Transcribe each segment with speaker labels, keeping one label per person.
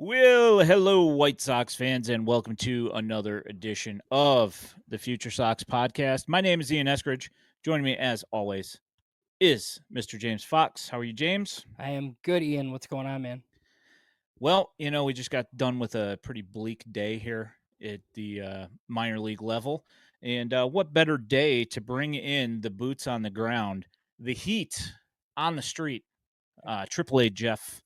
Speaker 1: Well, hello, White Sox fans, and welcome to another edition of the Future Sox podcast. My name is Ian Eskridge. Joining me, as always, is Mr. James Fox. How are you, James?
Speaker 2: I am good, Ian. What's going on, man?
Speaker 1: Well, we just got done with a pretty bleak day here at the minor league level. And what better day to bring in the boots on the ground, the heat on the street, AAA Jeff,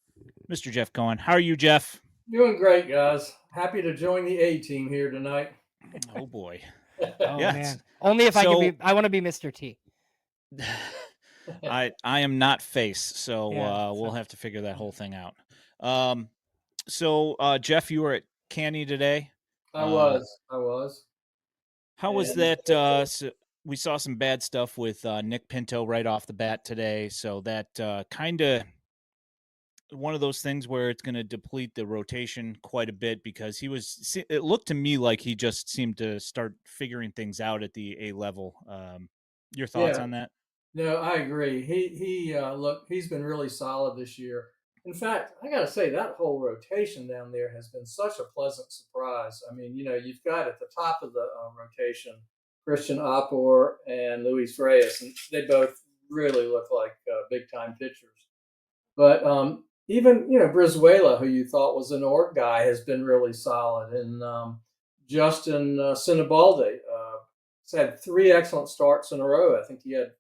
Speaker 1: Mr. Jeff Cohen. How are you, Jeff?
Speaker 3: Doing great, guys. Happy to join the A team here tonight.
Speaker 1: Oh, boy.
Speaker 2: Oh
Speaker 1: Yes.
Speaker 2: man, only if I can
Speaker 1: So
Speaker 2: be. I want to be Mr. T.
Speaker 1: I am not face, so
Speaker 2: Yeah.
Speaker 1: we'll
Speaker 2: So
Speaker 1: have to figure that whole thing out. Um, Jeff, you were at Canny today.
Speaker 3: I was.
Speaker 1: How was
Speaker 3: And
Speaker 1: that? We saw some bad stuff with Nick Pinto right off the bat today, so that kind of one of those things where it's going to deplete the rotation quite a bit because it looked to me like he just seemed to start figuring things out at the A level. Your thoughts
Speaker 3: yeah,
Speaker 1: on that?
Speaker 3: no, I agree. He's been really solid this year. In fact, I got to say that whole rotation down there has been such a pleasant surprise. I mean, you've got at the top of the rotation Christian Appor and Luis Reyes, and they both really look like big time pitchers. But even Brizuela, who you thought was an org guy, has been really solid, and Justin Sinibaldi has had three excellent starts in a row. I think he had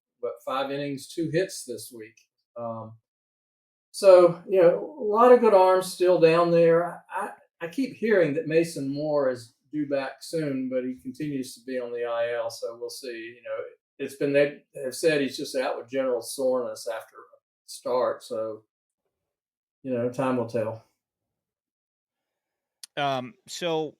Speaker 3: 5 innings, 2 hits this week. So a lot of good arms still down there. I keep hearing that Mason Moore is due back soon, but he continues to be on the IL. So we'll see. They have said he's just out with general soreness after a start. So time will tell.
Speaker 1: So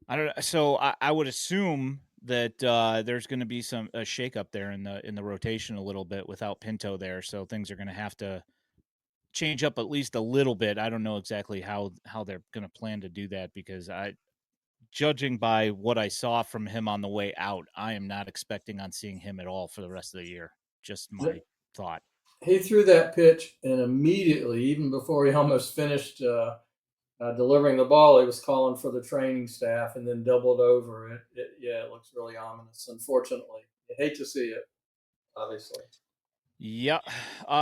Speaker 1: I don't know. So I would assume that there's going to be a shakeup there in the rotation a little bit without Pinto there. So things are going to have to change up at least a little bit. I don't know exactly how they're going to plan to do that because judging by what I saw from him on the way out, I am not expecting on seeing him at all for the rest of the year. Just my thought.
Speaker 3: He threw that pitch, and immediately, even before he almost finished delivering the ball, he was calling for the training staff, and then doubled over. It looks really ominous. Unfortunately, I hate to see it. Obviously.
Speaker 1: Yeah.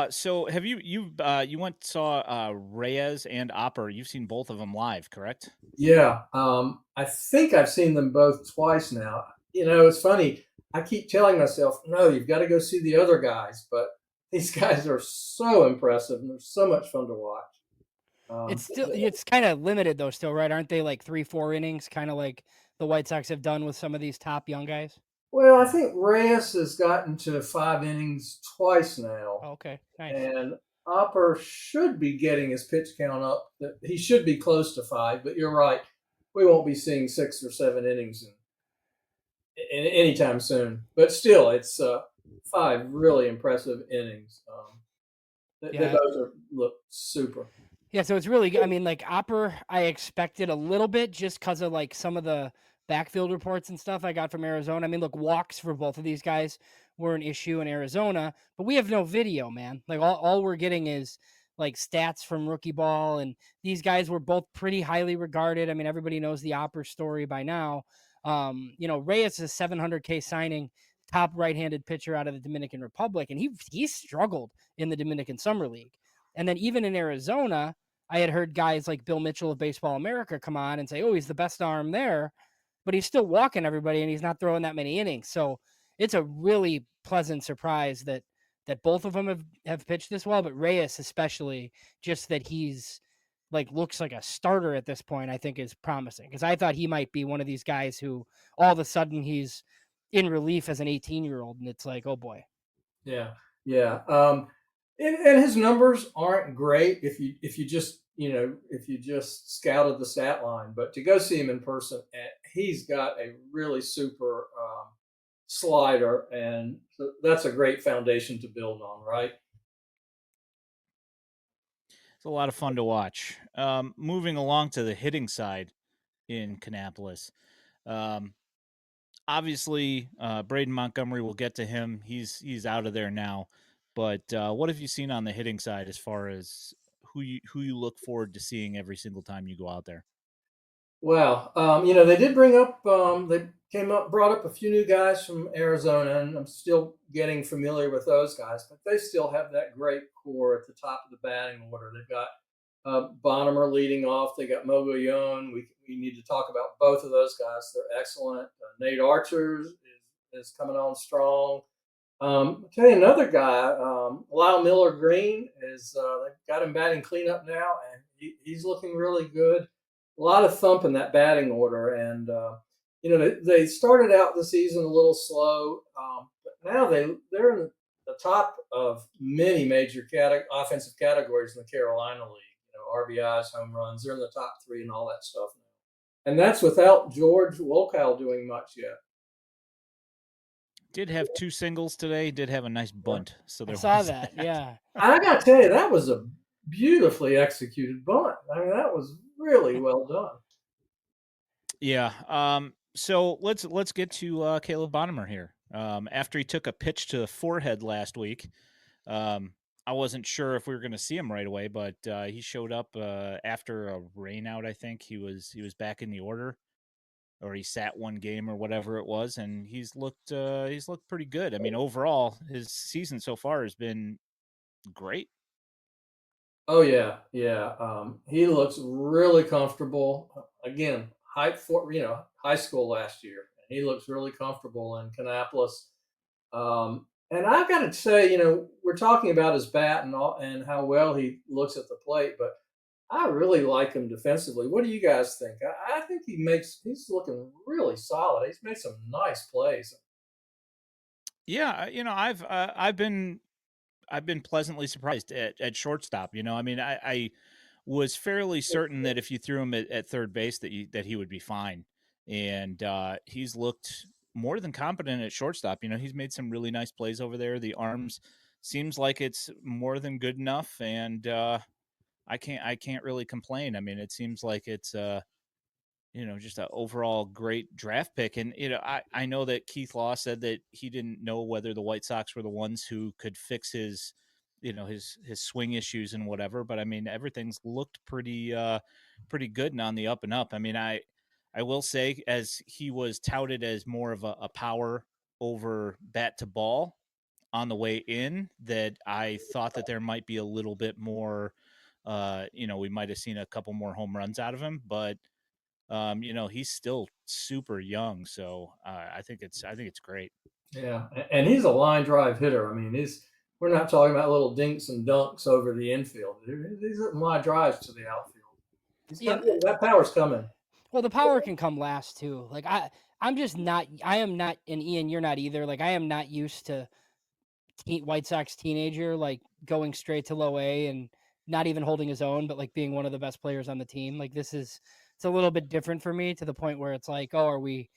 Speaker 1: So have you went saw Reyes and Opper? You've seen both of them live, correct?
Speaker 3: Yeah, I think I've seen them both twice now. It's funny. I keep telling myself, no, you've got to go see the other guys, but these guys are so impressive and they're so much fun to watch.
Speaker 2: it's kind of limited though, still, right? Aren't they like 3-4 innings, kind of like the White Sox have done with some of these top young guys?
Speaker 3: Well, I think Reyes has gotten to 5 innings twice now,
Speaker 2: Oh, okay, nice.
Speaker 3: and Opper should be getting his pitch count up. He should be close to 5, but you're right. We won't be seeing 6 or 7 innings in anytime soon. But still, it's 5 really impressive innings. They
Speaker 2: Yeah,
Speaker 3: both look super.
Speaker 2: yeah. So it's really good. I mean, like Opper, I expected a little bit just because of like some of the backfield reports and stuff I got from Arizona. I mean, look, walks for both of these guys were an issue in Arizona, but we have no video, man. Like all we're getting is like stats from rookie ball, and these guys were both pretty highly regarded. I mean, everybody knows the Opper story by now. Reyes is a 700K signing, top right-handed pitcher out of the Dominican Republic, and he struggled in the Dominican Summer League. And then even in Arizona, I had heard guys like Bill Mitchell of Baseball America come on and say, "Oh, he's the best arm there," but he's still walking everybody and he's not throwing that many innings. So it's a really pleasant surprise that both of them have pitched this well, but Reyes especially, just that he's like looks like a starter at this point, I think is promising, because I thought he might be one of these guys who all of a sudden he's in relief as an 18-year-old, and it's like, oh boy.
Speaker 3: Yeah, yeah. And his numbers aren't great if you just scouted the stat line, but to go see him in person, he's got a really super slider, and so that's a great foundation to build on, right?
Speaker 1: It's a lot of fun to watch. Moving along to the hitting side in Kannapolis. Um, Obviously, Braden Montgomery, will get to him. He's out of there now. But what have you seen on the hitting side as far as who you look forward to seeing every single time you go out there.
Speaker 3: Well, they did bring up, they brought up a few new guys from Arizona, and I'm still getting familiar with those guys, but they still have that great core at the top of the batting order. They've got Bonnemer leading off. They got Mogollon. We need to talk about both of those guys. They're excellent. Nate Archer is coming on strong. I'll tell you another guy, Lyle Miller Green is they've got him batting cleanup now, and he's looking really good. A lot of thump in that batting order, and they started out the season a little slow, but now they're in the top of many major offensive categories in the Carolina League. RBIs, home runs, they're in the top three and all that stuff now, and that's without George Wolkow doing much yet.
Speaker 1: Did have 2 singles today. Did have a nice bunt. So
Speaker 2: I
Speaker 1: there
Speaker 2: saw
Speaker 1: was
Speaker 2: that. Yeah.
Speaker 3: I got to tell you, that was a beautifully executed bunt. I mean, that was really well done.
Speaker 1: Yeah. So let's get to Caleb Bonnemer here. After he took a pitch to the forehead last week, I wasn't sure if we were going to see him right away, but he showed up after a rainout. I think he was back in the order, or he sat one game or whatever it was, and he's looked pretty good. I mean, overall, his season so far has been great.
Speaker 3: Oh yeah, yeah. He looks really comfortable. Again, high school last year. He looks really comfortable in Kannapolis. And I've got to say, we're talking about his bat and how well he looks at the plate, but I really like him defensively. What do you guys think? I think he's looking really solid. He's made some nice plays.
Speaker 1: Yeah, I've been pleasantly surprised at shortstop. I mean, I was fairly certain that if you threw him at third base that he would be fine, and he's looked more than competent at shortstop. He's made some really nice plays over there. The arms seems like it's more than good enough, and I can't really complain. I mean, it seems like it's just an overall great draft pick. And, I know that Keith Law said that he didn't know whether the White Sox were the ones who could fix his swing issues and whatever. But I mean, everything's looked pretty good and on the up and up. I mean, I will say, as he was touted as more of a power over bat to ball on the way in, that I thought that there might be a little bit more, we might have seen a couple more home runs out of him, but he's still super young, so I think it's great.
Speaker 3: Yeah, and he's a line drive hitter. I mean, we're not talking about little dinks and dunks over the infield. These are line drives to the outfield.
Speaker 2: Yeah.
Speaker 3: That power's coming.
Speaker 2: Well, the power can come last too. Like I'm just not. I am not, and Ian, you're not either. Like I am not used to White Sox teenager like going straight to low A and not even holding his own, but like being one of the best players on the team. Like it's a little bit different for me, to the point where it's like, oh, are we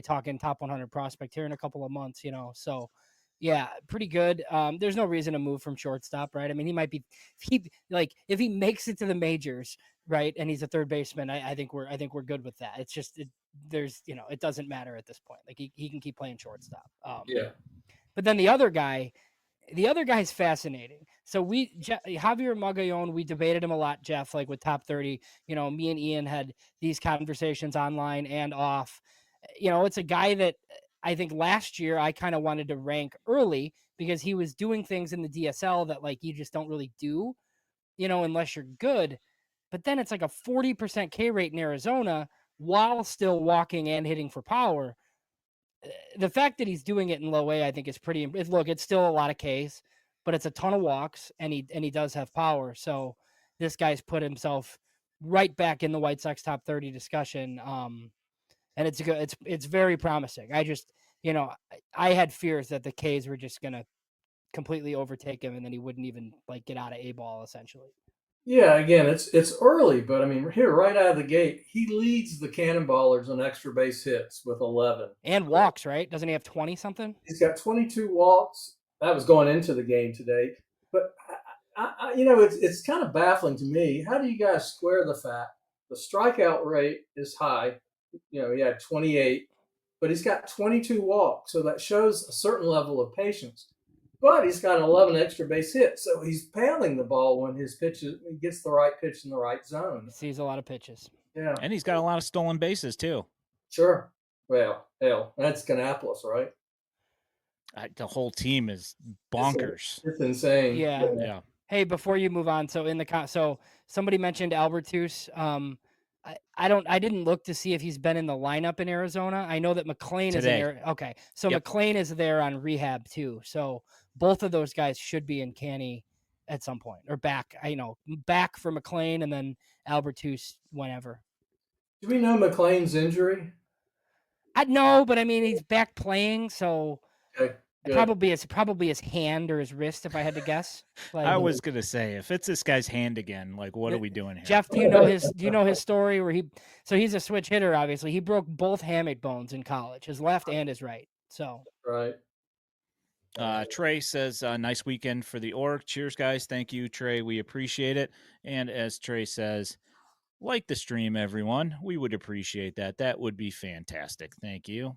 Speaker 2: talking top 100 prospect here in a couple of months? So yeah, pretty good. There's no reason to move from shortstop, right? I mean, he might be, if he makes it to the majors, right, and he's a third baseman, I think we're good with that. It's just it doesn't matter at this point. Like he can keep playing shortstop.
Speaker 3: Yeah.
Speaker 2: But then the other guy's fascinating. So Javier Magallon, we debated him a lot, Jeff, like with top 30. Me and Ian had these conversations online and off. It's a guy that I think last year I kind of wanted to rank early, because he was doing things in the DSL that like you just don't really do, unless you're good. But then it's like a 40% K rate in Arizona while still walking and hitting for power. The fact that he's doing it in low A, I think, is pretty. Look, it's still a lot of Ks, but it's a ton of walks, and he does have power. So this guy's put himself right back in the White Sox top 30 discussion. And it's good. It's very promising. I just, I had fears that the Ks were just gonna completely overtake him, and then he wouldn't even like get out of A ball essentially.
Speaker 3: Yeah, again, it's early, but I mean, here right out of the gate, he leads the Cannonballers on extra base hits with 11
Speaker 2: And walks, right? Doesn't he have 20 something?
Speaker 3: He's got 22 walks. That was going into the game today, but it's kind of baffling to me. How do you guys square the fact the strikeout rate is high? He had 28, but he's got 22 walks, so that shows a certain level of patience. but he's got 11 extra base hits, so he's pounding the ball when he gets the right pitch in the right zone.
Speaker 2: Sees a lot of pitches.
Speaker 3: Yeah,
Speaker 1: And he's got a lot of stolen bases too.
Speaker 3: sure. Well, hell, that's Kannapolis, right?
Speaker 1: The whole team is bonkers.
Speaker 3: It's insane.
Speaker 2: Yeah.
Speaker 1: Yeah.
Speaker 2: Hey, before you move on, so so somebody mentioned Albertus. I didn't look to see if he's been in the lineup in Arizona. I know that McLean is in
Speaker 1: Today.
Speaker 2: there. Okay, so
Speaker 1: Yep.
Speaker 2: McLean is there on rehab too. So both of those guys should be in Canny at some point or back. Back for McLean and then Albertus whenever.
Speaker 3: Do we know McLean's injury?
Speaker 2: I know, but I mean he's back playing, so
Speaker 3: Okay. Good.
Speaker 2: Probably his hand or his wrist, if I had to guess. Like,
Speaker 1: I was gonna say, if it's this guy's hand again, like what are we doing here?
Speaker 2: Jeff, do you know his story where he's a switch hitter, obviously. He broke both hamate bones in college, his left and his right. So
Speaker 3: right.
Speaker 1: Trey says, nice weekend for the org. Cheers, guys. Thank you, Trey. We appreciate it. And as Trey says, like the stream, everyone. We would appreciate that. That would be fantastic. Thank you.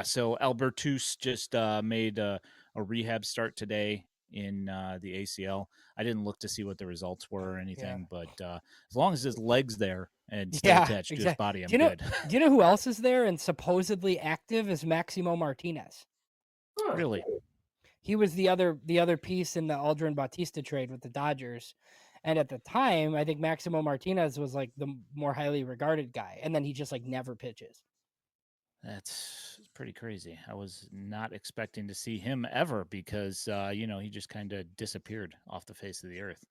Speaker 1: So Albertus just made a rehab start today in the ACL. I didn't look to see what the results were or anything, but as long as his leg's there and still attached to his body, I'm good.
Speaker 2: Do you know who else is there and supposedly active is Maximo Martinez?
Speaker 1: Really?
Speaker 2: He was the other piece in the Aldrin Bautista trade with the Dodgers. And at the time, I think Maximo Martinez was like the more highly regarded guy. And then he just like never pitches.
Speaker 1: That's pretty crazy. I was not expecting to see him ever because, he just kind of disappeared off the face of the earth.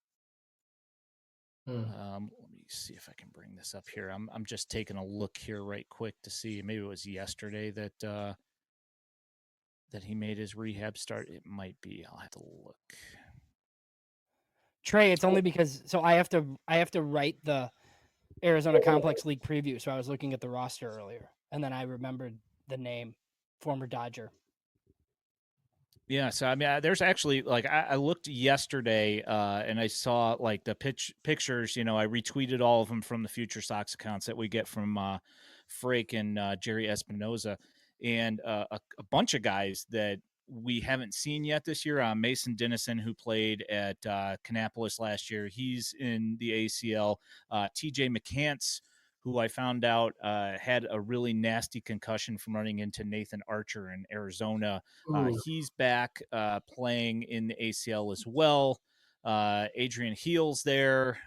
Speaker 1: Let me see if I can bring this up here. I'm just taking a look here right quick to see. Maybe it was yesterday that he made his rehab start. It might be. I'll have to look.
Speaker 2: Trey, it's only because I have to write the Arizona Complex League preview. So I was looking at the roster earlier, and then I remembered the name, former Dodger.
Speaker 1: Yeah, so I mean, there's actually I looked yesterday and I saw like the pictures. I retweeted all of them from the FutureSox accounts that we get from Frake and Jerry Espinoza, and a bunch of guys that we haven't seen yet this year. Mason Dennison, who played at Kannapolis last year, he's in the ACL. TJ McCants, who I found out had a really nasty concussion from running into Nathan Archer in Arizona. He's back playing in the ACL as well. Adrian Heel's there.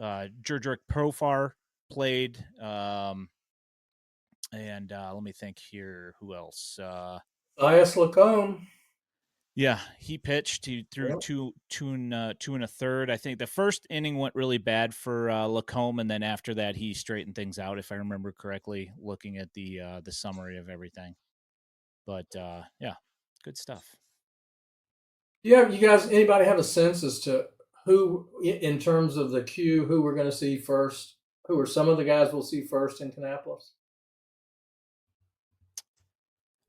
Speaker 1: Jurdrick Profar played. And let me think here. Who else?
Speaker 3: Elias Lacombe.
Speaker 1: Yeah, he pitched. He threw two and a third. I think the first inning went really bad for Lacombe, and then after that, he straightened things out, if I remember correctly, looking at the summary of everything. But yeah, good stuff.
Speaker 3: Yeah, you guys. Anybody have a sense as to who, in terms of the queue, who we're going to see first? Who are some of the guys we'll see first in Kannapolis?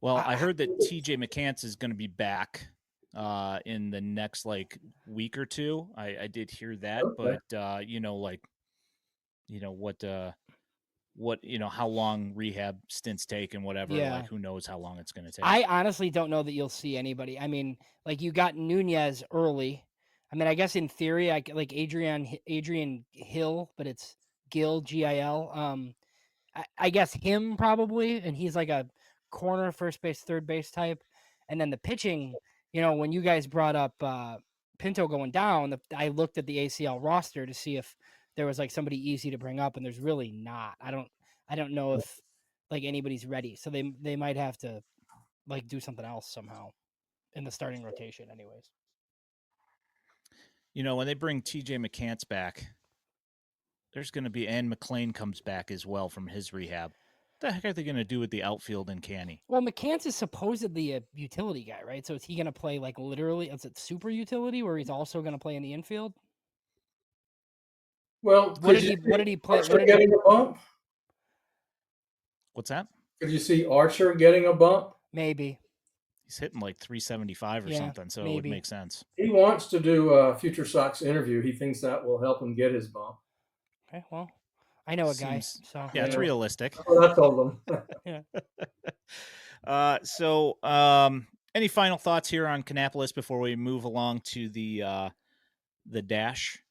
Speaker 1: Well, I heard that TJ McCants is going to be back in the next week or two. I did hear that,
Speaker 3: Okay.
Speaker 1: but what how long rehab stints take and whatever.
Speaker 2: Yeah.
Speaker 1: Who knows how long it's going to take.
Speaker 2: I honestly don't know that you'll see anybody. I mean, you got Nunez early. I mean, I guess in theory, I like Adrian Hill, but it's Gil, Gil. I guess him probably, and he's like a corner, first base, third base type. And then the pitching, when you guys brought up Pinto going down, I looked at the ACL roster to see if there was somebody easy to bring up, and there's really not. I don't know if anybody's ready, so they might have to do something else somehow in the starting rotation, anyways.
Speaker 1: When they bring TJ McCants back, there's going to be, and McLean comes back as well from his rehab. What the heck are they going to do with the outfield in Canny?
Speaker 2: Well, McCants is supposedly a utility guy, right? So is he going to play literally? Is it super utility where he's also going to play in the infield?
Speaker 3: Well,
Speaker 2: what did he play?
Speaker 3: Archer getting a bump?
Speaker 1: What's that?
Speaker 3: Could you see Archer getting a bump?
Speaker 2: Maybe.
Speaker 1: He's hitting 375 or something, so
Speaker 2: maybe.
Speaker 1: it would make sense.
Speaker 3: He wants to do a FutureSox interview. He thinks that will help him get his bump.
Speaker 2: Okay, well, I know a guy, so
Speaker 1: yeah, it's realistic.
Speaker 3: That's what I told him.
Speaker 2: Yeah.
Speaker 1: Any final thoughts here on Kannapolis before we move along to the dash?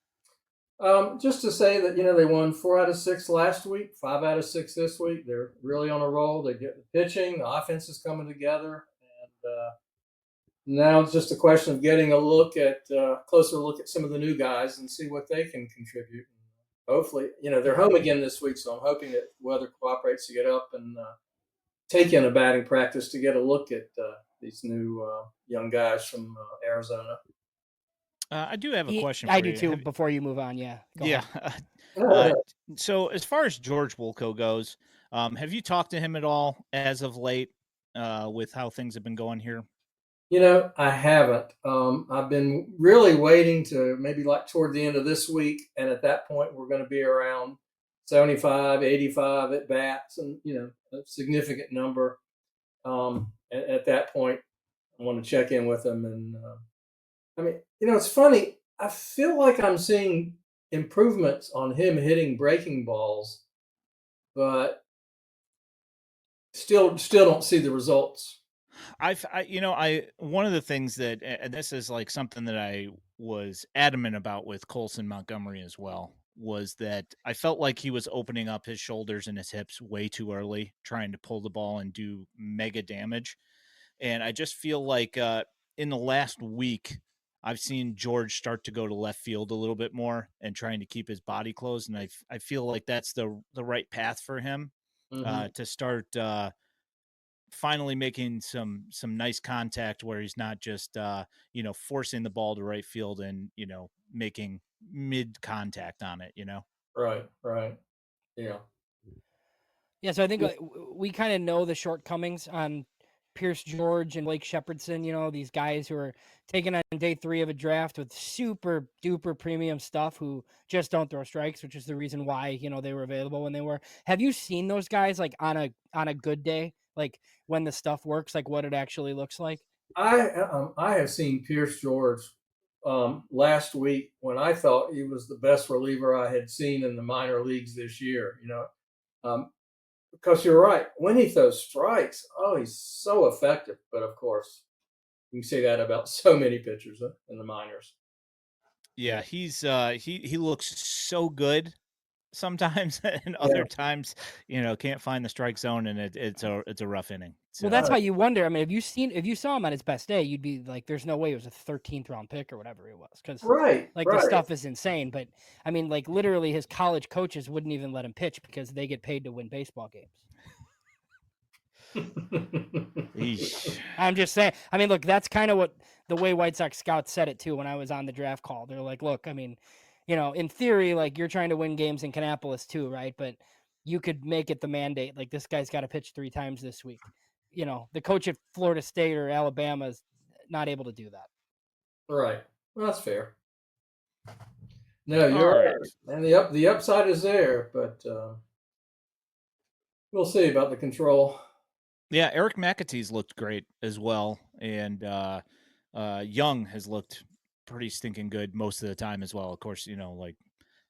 Speaker 3: Just to say that they won 4 out of 6 last week, 5 out of 6 this week. They're really on a roll. They get the pitching, the offense is coming together, and now it's just a question of getting a closer look at some of the new guys and see what they can contribute. Hopefully, they're home again this week, so I'm hoping that the weather cooperates to get up and take in a batting practice to get a look at these new young guys from Arizona.
Speaker 1: I do have a question
Speaker 2: I
Speaker 1: for
Speaker 2: do
Speaker 1: you.
Speaker 2: too. Before you move on, yeah, go
Speaker 1: Yeah.
Speaker 2: ahead.
Speaker 1: So as far as George Wilco goes, have you talked to him at all as of late with how things have been going here?
Speaker 3: I haven't. I've been really waiting to maybe like toward the end of this week, and at that point, we're going to be around 75, 85 at bats, and a significant number. At that point, I want to check in with him, and I mean, it's funny. I feel like I'm seeing improvements on him hitting breaking balls, but still don't see the results.
Speaker 1: I one of the things that, and this is like something that I was adamant about with Colson Montgomery as well, was that I felt like he was opening up his shoulders and his hips way too early, trying to pull the ball and do mega damage. And I just feel like in the last week, I've seen George start to go to left field a little bit more and trying to keep his body closed, and I feel like that's the right path for him
Speaker 3: Hmm.
Speaker 1: to start finally making some nice contact where he's not just forcing the ball to right field and making mid contact on it.
Speaker 3: Right, right, yeah.
Speaker 2: Yeah, so I think we kind of know the shortcomings on Pierce George and Blake Shepardson. These guys who are taken on day 3 of a draft with super duper premium stuff who just don't throw strikes, which is the reason why they were available when they were. Have you seen those guys like on a good day, like when the stuff works, like what it actually looks like?
Speaker 3: I have seen Pierce George last week when I thought he was the best reliever I had seen in the minor leagues this year. Um, because you're right, when he throws strikes, oh, he's so effective. But of course, you can say that about so many pitchers in the minors.
Speaker 1: Yeah,
Speaker 3: Yeah,
Speaker 1: he looks so good sometimes, and
Speaker 3: yeah,
Speaker 1: other times can't find the strike zone, and it's a rough inning.
Speaker 2: Well, that's
Speaker 1: So
Speaker 2: why you wonder. I mean, if you saw him on his best day, you'd be like, "There's no way he was a 13th round pick or whatever it was," because
Speaker 3: right,
Speaker 2: like the
Speaker 3: right.
Speaker 2: stuff is insane. But I mean, like literally, his college coaches wouldn't even let him pitch because they get paid to win baseball games.
Speaker 1: Eesh.
Speaker 2: I'm just saying. I mean, look, that's kind of what the way White Sox scouts said it too when I was on the draft call. They're like, "Look, I mean, in theory, like you're trying to win games in Kannapolis too, right? But you could make it the mandate. Like this guy's got to pitch 3 times this week. The coach at Florida State or Alabama is not able to do that."
Speaker 3: Right. Well, that's fair. No,
Speaker 1: All
Speaker 3: you're
Speaker 1: right.
Speaker 3: right, and the upside is there, but we'll see about the control.
Speaker 1: Yeah, Eric McAtee's looked great as well, and Young has looked pretty stinking good most of the time as well. Of course, like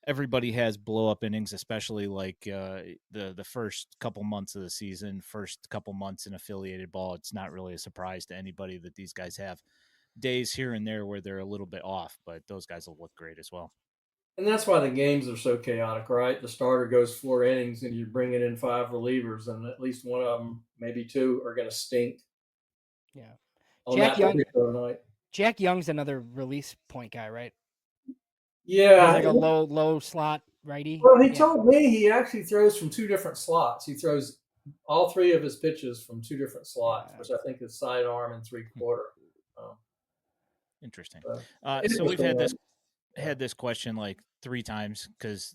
Speaker 1: everybody has blow up innings, especially like the first couple months of the season, first couple months in affiliated ball. It's not really a surprise to anybody that these guys have days here and there where they're a little bit off, but those guys will look great as well.
Speaker 3: And that's why the games are so chaotic, right? The starter goes 4 innings, and you're bringing in 5 relievers, and at least one of them, maybe two, are going to stink
Speaker 2: Yeah.
Speaker 3: on
Speaker 2: Jack
Speaker 3: that
Speaker 2: Young
Speaker 3: particular night.
Speaker 2: Jack Young's another release point guy, right? He's
Speaker 3: Yeah.
Speaker 2: like a low slot righty.
Speaker 3: Well, he
Speaker 2: Yeah.
Speaker 3: told me he actually throws from 2 different slots. He throws all 3 of his pitches from 2 different slots,
Speaker 2: Yeah.
Speaker 3: which I think is sidearm and 3/4. Um,
Speaker 1: Interesting.
Speaker 3: but
Speaker 1: So we've
Speaker 3: interesting one. Yeah.
Speaker 1: had this question like 3 times because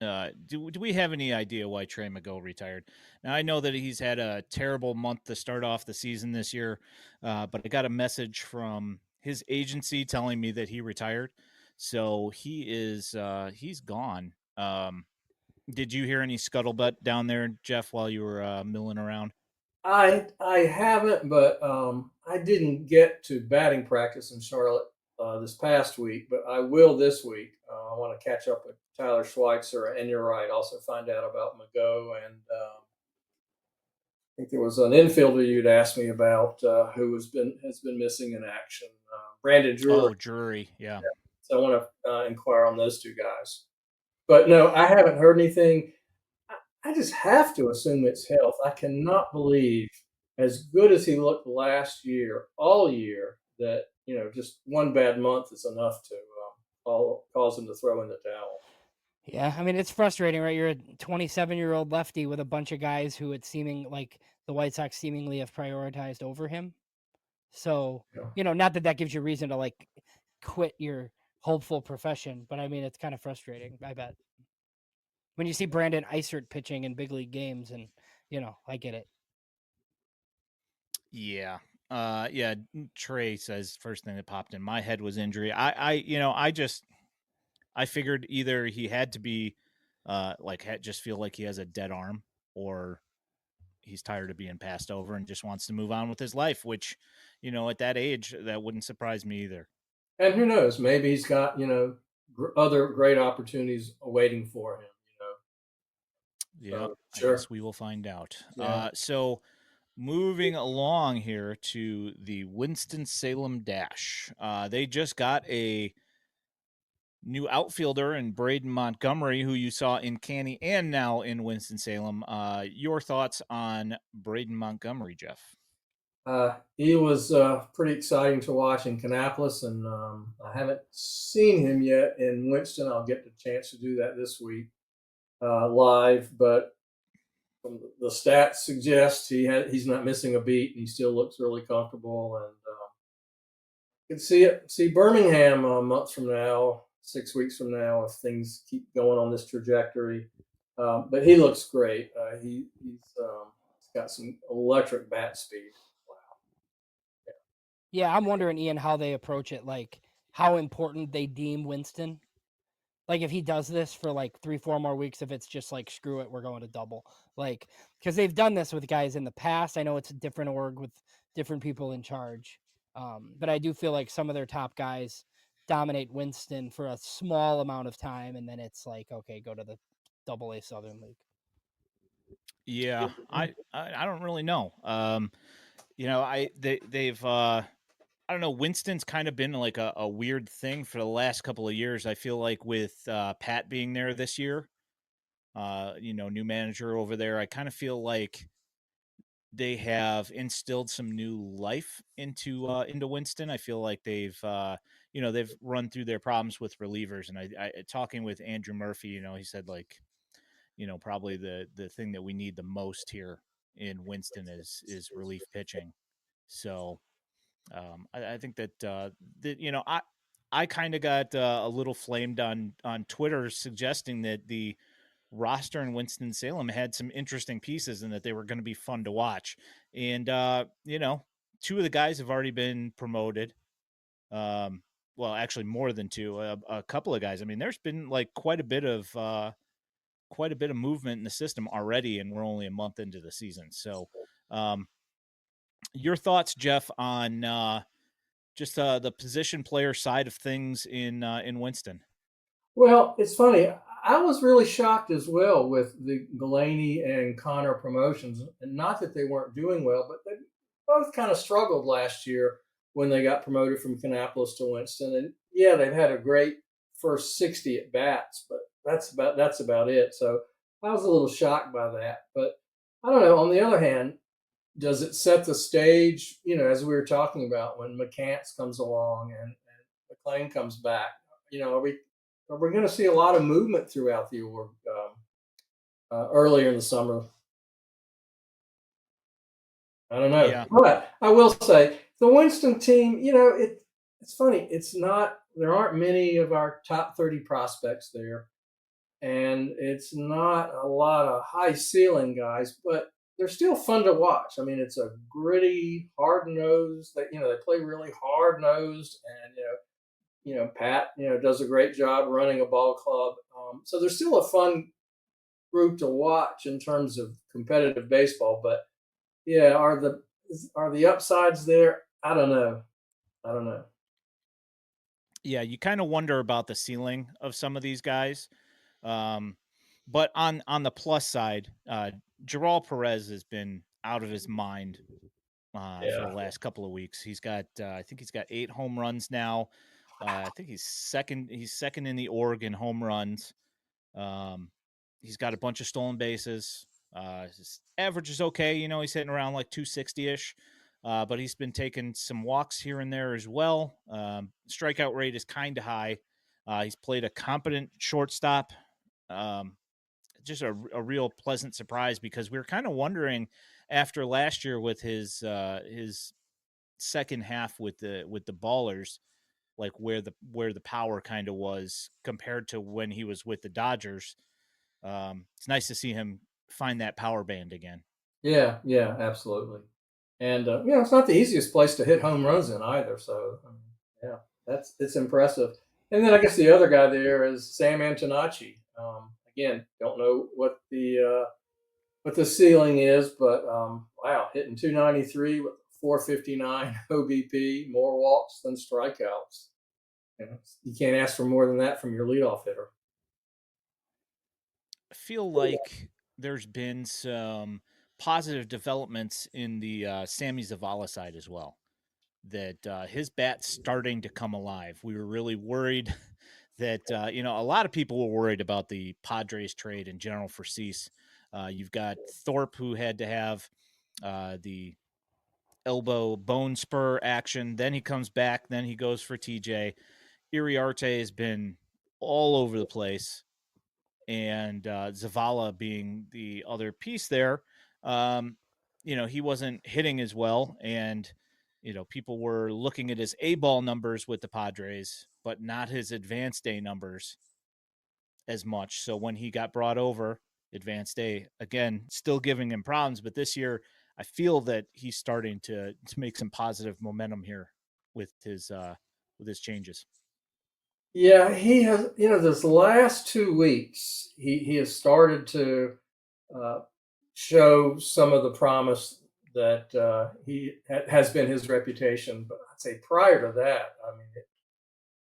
Speaker 1: do we have any idea why Trey Mago retired? Now I know that he's had a terrible month to start off the season this year, but I got a message from his agency telling me that he retired, so he's gone. Did you hear any scuttlebutt down there, Jeff, while you were milling around?
Speaker 3: I haven't, but I didn't get to batting practice in Charlotte this past week, but I will this week. I want to catch up with Tyler Schweitzer, and you're right. Also find out about Mago, and think there was an infielder you'd asked me about who has been missing in action. Brandon Drury.
Speaker 1: Oh, Drury. Yeah.
Speaker 3: So I want to inquire on those two guys. But no, I haven't heard anything. I just have to assume it's health. I cannot believe, as good as he looked last year, all year, that just one bad month is enough to cause him to throw in the towel.
Speaker 2: Yeah, I mean it's frustrating, right? You're a 27-year-old lefty with a bunch of guys who it's seeming like the White Sox seemingly have prioritized over him. So,
Speaker 3: Yeah.
Speaker 2: not that that gives you reason to like quit your hopeful profession, but I mean it's kind of frustrating, I bet. When you see Brandon Eisert pitching in big league games and, I get it.
Speaker 1: Yeah. Yeah. Trey says first thing that popped in my head was injury. I figured either he had to be, just feel like he has a dead arm, or he's tired of being passed over and just wants to move on with his life, which, at that age, that wouldn't surprise me either.
Speaker 3: And who knows? Maybe he's got other great opportunities awaiting for him.
Speaker 1: Yep. I
Speaker 3: Sure.
Speaker 1: guess we will find out.
Speaker 3: Yeah.
Speaker 1: So moving along here to the Winston-Salem Dash. They just got a new outfielder in Braden Montgomery, who you saw in Canny and now in Winston-Salem. Your thoughts on Braden Montgomery, Jeff?
Speaker 3: He was pretty exciting to watch in Kannapolis, and I haven't seen him yet in Winston. I'll get the chance to do that this week live, but from the stats suggest he's not missing a beat, and he still looks really comfortable. And can see Birmingham a month from now, 6 weeks from now, if things keep going on this trajectory. But he looks great. He's got some electric bat speed. Wow.
Speaker 2: Yeah, I'm wondering, Ian, how they approach it, like how important they deem Winston. Like if he does this for like 3, 4 more weeks, if it's just like screw it, we're going to double. Like because they've done this with guys in the past. I know it's a different org with different people in charge, but I do feel like some of their top guys dominate Winston for a small amount of time, and then it's like okay, go to the Double A Southern League.
Speaker 1: Yeah, I don't really know. They've I don't know. Winston's kind of been like a weird thing for the last couple of years. I feel like with Pat being there this year, new manager over there, I kind of feel like they have instilled some new life into Winston. I feel like they've run through their problems with relievers, and I talking with Andrew Murphy, he said like, probably the thing that we need the most here in Winston is relief pitching. So I think I kind of got a little flamed on Twitter suggesting that the roster in Winston Salem had some interesting pieces and that they were going to be fun to watch. And two of the guys have already been promoted. Well, actually, more than two. A couple of guys. I mean, there's been like quite a bit of movement in the system already, and we're only a month into the season. So, your thoughts, Jeff, on just the position player side of things in Winston?
Speaker 3: Well, it's funny. I was really shocked as well with the Galaney and Connor promotions, and not that they weren't doing well, but they both kind of struggled last year when they got promoted from Kannapolis to Winston. And yeah, they've had a great first 60 at bats, but that's about it. So I was a little shocked by that. But I don't know. On the other hand, does it set the stage? As we were talking about, when McCants comes along and McLean comes back, are we going to see a lot of movement throughout the org earlier in the summer? I don't know,
Speaker 1: Yeah,
Speaker 3: but I will say the Winston team. It's funny. It's not. There aren't many of our top 30 prospects there, and it's not a lot of high ceiling guys, but they're still fun to watch. I mean, it's a gritty, hard nosed. They play really hard nosed, and Pat does a great job running a ball club. So they're still a fun group to watch in terms of competitive baseball. But yeah, are the upsides there? I don't know. I don't know.
Speaker 1: yeah. You kind of wonder about the ceiling of some of these guys. But on the plus side, Gerald Perez has been out of his mind for the
Speaker 3: Yeah.
Speaker 1: last couple of weeks. He's got, I think he's got 8 home runs now. I think he's second. He's second in the Oregon home runs. Um, he's got a bunch of stolen bases. His average is okay. You know, he's hitting around like 260 ish. But he's been taking some walks here and there as well. Strikeout rate is kind of high. He's played a competent shortstop. Um, just a real pleasant surprise because we were kind of wondering after last year with his second half with the Ballers, like where the power kind of was compared to when he was with the Dodgers. It's nice to see him find that power band again.
Speaker 3: Yeah, yeah, absolutely. And it's not the easiest place to hit home runs in either. So yeah, it's impressive. And then I guess the other guy there is Sam Antonacci. Again, don't know what the ceiling is, but wow, hitting 293 with 459 OBP, more walks than strikeouts. You can't ask for more than that from your leadoff hitter.
Speaker 1: I feel like there's been some positive developments in the Sammy Zavala side as well. That his bat's starting to come alive. We were really worried that a lot of people were worried about the Padres trade in general for Cease. You've got Thorpe who had to have the elbow bone spur action. Then he comes back. Then he goes for TJ. Iriarte has been all over the place, and Zavala being the other piece there. Um, he wasn't hitting as well, and people were looking at his A ball numbers with the Padres, but not his advanced day numbers as much. So when he got brought over, advanced day again, still giving him problems, but this year I feel that he's starting to make some positive momentum here with his changes.
Speaker 3: Yeah, he has. This last 2 weeks, he has started to uh, show some of the promise that has been his reputation. But I'd say prior to that, I mean,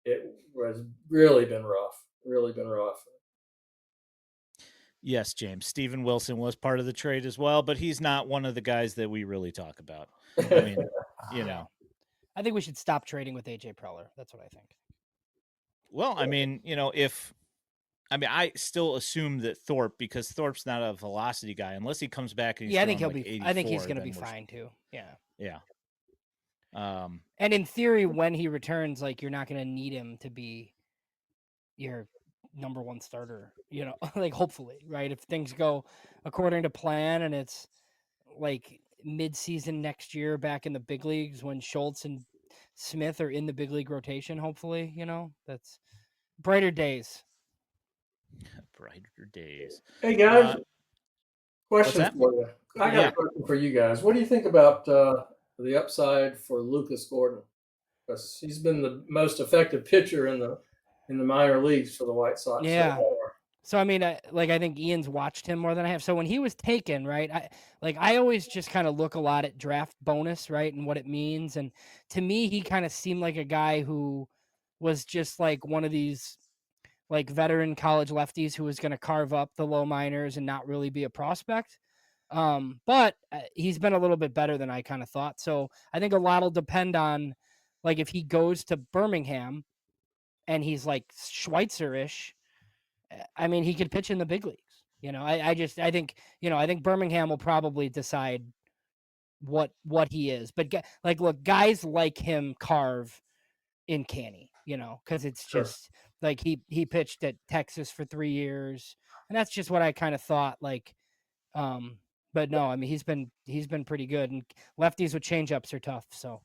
Speaker 3: it was really been rough. Really been rough.
Speaker 1: Yes, James. Steven Wilson was part of the trade as well, but he's not one of the guys that we really talk about. I mean, you know,
Speaker 2: I think we should stop trading with AJ Preller. That's what I think.
Speaker 1: well, I mean, if I still assume that Thorpe, because Thorpe's not a velocity guy, unless he comes back and he's
Speaker 2: Yeah, I think
Speaker 1: throwing
Speaker 2: he'll
Speaker 1: like
Speaker 2: be. I think he's
Speaker 1: 84,
Speaker 2: going to be
Speaker 1: then we're
Speaker 2: fine too. Yeah.
Speaker 1: yeah. Um,
Speaker 2: And in theory, when he returns, like you're not going to need him to be your number one starter. Like hopefully, right? If things go according to plan and it's like mid-season next year back in the big leagues when Schultz and Smith are in the big league rotation, hopefully, that's brighter days.
Speaker 1: brighter days.
Speaker 3: Hey guys,
Speaker 1: Uh, what's
Speaker 3: question
Speaker 1: that?
Speaker 3: for you. I got a
Speaker 1: Yeah.
Speaker 3: question for you guys. What do you think about the upside for Lucas Gordon? Because he's been the most effective pitcher in the minor leagues for the White Sox so
Speaker 2: Yeah.
Speaker 3: far.
Speaker 2: So I mean, I think Ian's watched him more than I have. So when he was taken, right, I always just kind of look a lot at draft bonus, right, and what it means. And to me, he kind of seemed like a guy who was just like one of these like veteran college lefties who was going to carve up the low minors and not really be a prospect. But he's been a little bit better than I kind of thought. So I think a lot will depend on like if he goes to Birmingham and he's like Schweitzer-ish. I mean, he could pitch in the big leagues. I think I think Birmingham will probably decide what he is. But like, look, guys like him carve in Canny, because it's
Speaker 3: Sure.
Speaker 2: just like he pitched at Texas for 3 years, and that's just what I kind of thought. Like, um, but no, I mean he's been pretty good, and lefties with changeups are tough. So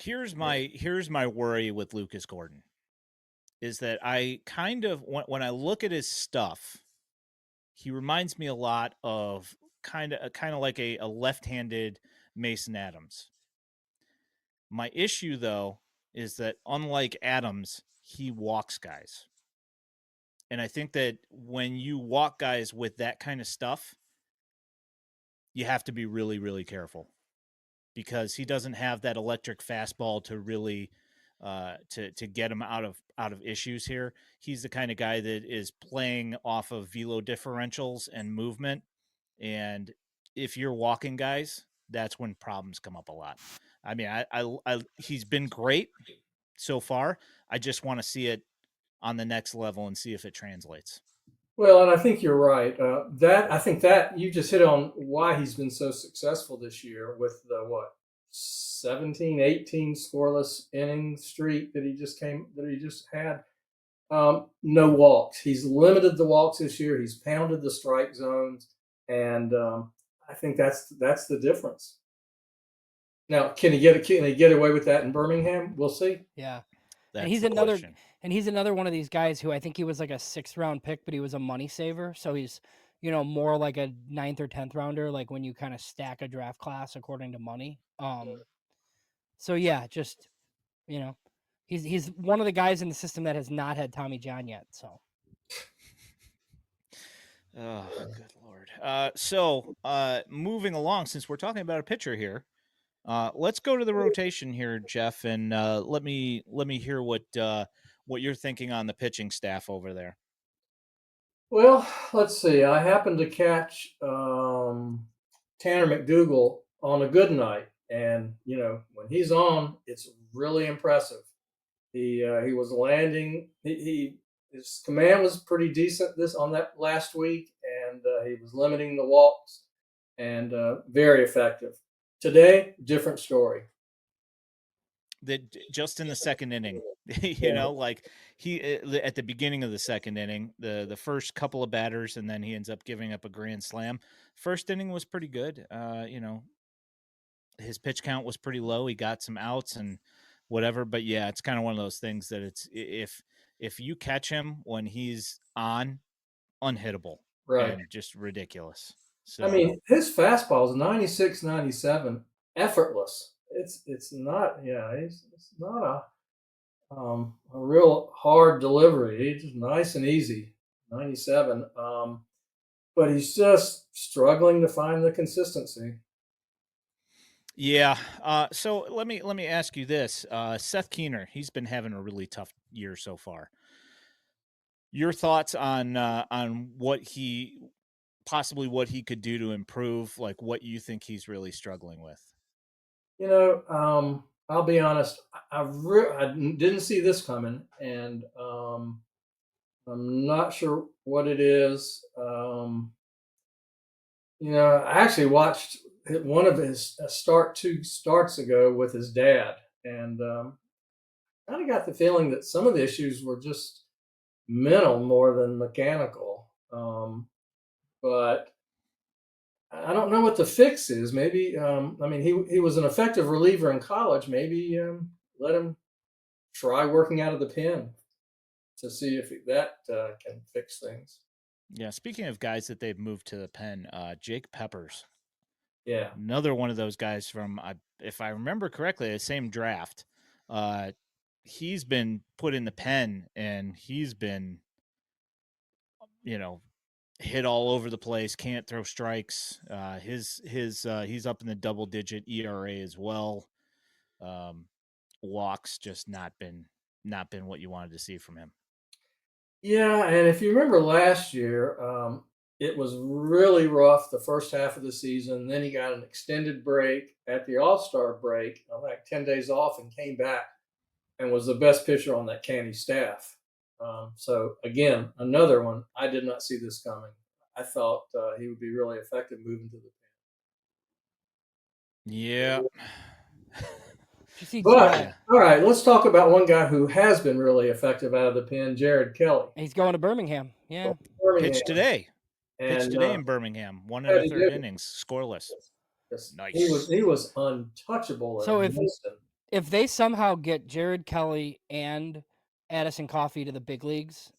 Speaker 1: Here's my worry with Lucas Gordon is that I kind of when I look at his stuff, he reminds me a lot of kind of like a left-handed Mason Adams. My issue though is that unlike Adams, he walks guys. And I think that when you walk guys with that kind of stuff, you have to be really, really careful because he doesn't have that electric fastball to really to get him out of issues here. He's the kind of guy that is playing off of velo differentials and movement, and if you're walking guys, that's when problems come up a lot. I mean, he's been great so far. I just want to see it on the next level and see if it translates.
Speaker 3: Well, and I think you're right. I think that you just hit on why he's been so successful this year with the 17, 18 scoreless inning streak that he just had. No walks. He's limited the walks this year. He's pounded the strike zones, and I think that's the difference. Now, can he get away with that in Birmingham? We'll see.
Speaker 2: Yeah.
Speaker 1: That's
Speaker 2: And he's
Speaker 1: the
Speaker 2: another
Speaker 1: question.
Speaker 2: and he's another one of these guys who I think he was like a 6th-round pick, but he was a money saver. So he's, more like a 9th or 10th rounder, like when you kind of stack a draft class according to money. So yeah, just he's one of the guys in the system that has not had Tommy John yet. So
Speaker 1: Oh, good lord. So moving along, since we're talking about a pitcher here, let's go to the rotation here, Jeff, and let me hear what you're thinking on the pitching staff over there.
Speaker 3: Well, let's see. I happened to catch Tanner McDougal on a good night, and when he's on, it's really impressive. He was landing. His command was pretty decent this on that last week, and he was limiting the walks, and very effective. Today, different story.
Speaker 1: That just in the second inning,
Speaker 3: Yeah.
Speaker 1: like he at the beginning of the second inning, the first couple of batters, and then he ends up giving up a grand slam. First inning was pretty good. His pitch count was pretty low. He got some outs and whatever, but yeah, it's kind of one of those things that it's if you catch him when he's on, unhittable
Speaker 3: Right.
Speaker 1: and just ridiculous. So
Speaker 3: I mean, his fastball is 96, 97, effortless. It's not. Yeah, it's not a real hard delivery. He's just nice and easy. 97. But he's just struggling to find the consistency.
Speaker 1: yeah. So let me ask you this: Seth Keener, he's been having a really tough year so far. Your thoughts on what he possibly what he could do to improve, like what you think he's really struggling with.
Speaker 3: I'll be honest. I didn't see this coming, and I'm not sure what it is. I actually watched one of his 2 starts ago with his dad, and kind of got the feeling that some of the issues were just mental more than mechanical. But I don't know what the fix is. Maybe I mean he was an effective reliever in college. Maybe let him try working out of the pen to see if that can fix things.
Speaker 1: Yeah. Speaking of guys that they've moved to the pen, Jake Peppers,
Speaker 3: Yeah,
Speaker 1: another one of those guys from, if I remember correctly, the same draft. Uh, he's been put in the pen and he's been, you know, hit all over the place. Can't throw strikes. His he's up in the double digit ERA as well. Um, Walks just not been what you wanted to see from him.
Speaker 3: yeah. And if you remember last year, it was really rough the first half of the season. Then he got an extended break at the All Star break, like 10 days off, and came back and was the best pitcher on that Canny staff. So again, another one. I did not see this coming. I thought he would be really effective moving to the
Speaker 1: Yeah.
Speaker 2: you see,
Speaker 3: But
Speaker 1: Yeah.
Speaker 3: all right, let's talk about one guy who has been really effective out of the pen, Jared Kelly.
Speaker 2: he's going to Birmingham. Yeah.
Speaker 3: Birmingham,
Speaker 1: Pitched today. Pitched
Speaker 3: and
Speaker 1: today in Birmingham. One and
Speaker 3: how
Speaker 1: a
Speaker 3: did he
Speaker 1: third
Speaker 3: do?
Speaker 1: innings, scoreless.
Speaker 3: Yes,
Speaker 1: Nice.
Speaker 3: he was untouchable
Speaker 2: So
Speaker 3: in Houston.
Speaker 2: if they somehow get Jared Kelly and Addison Coffey to the big leagues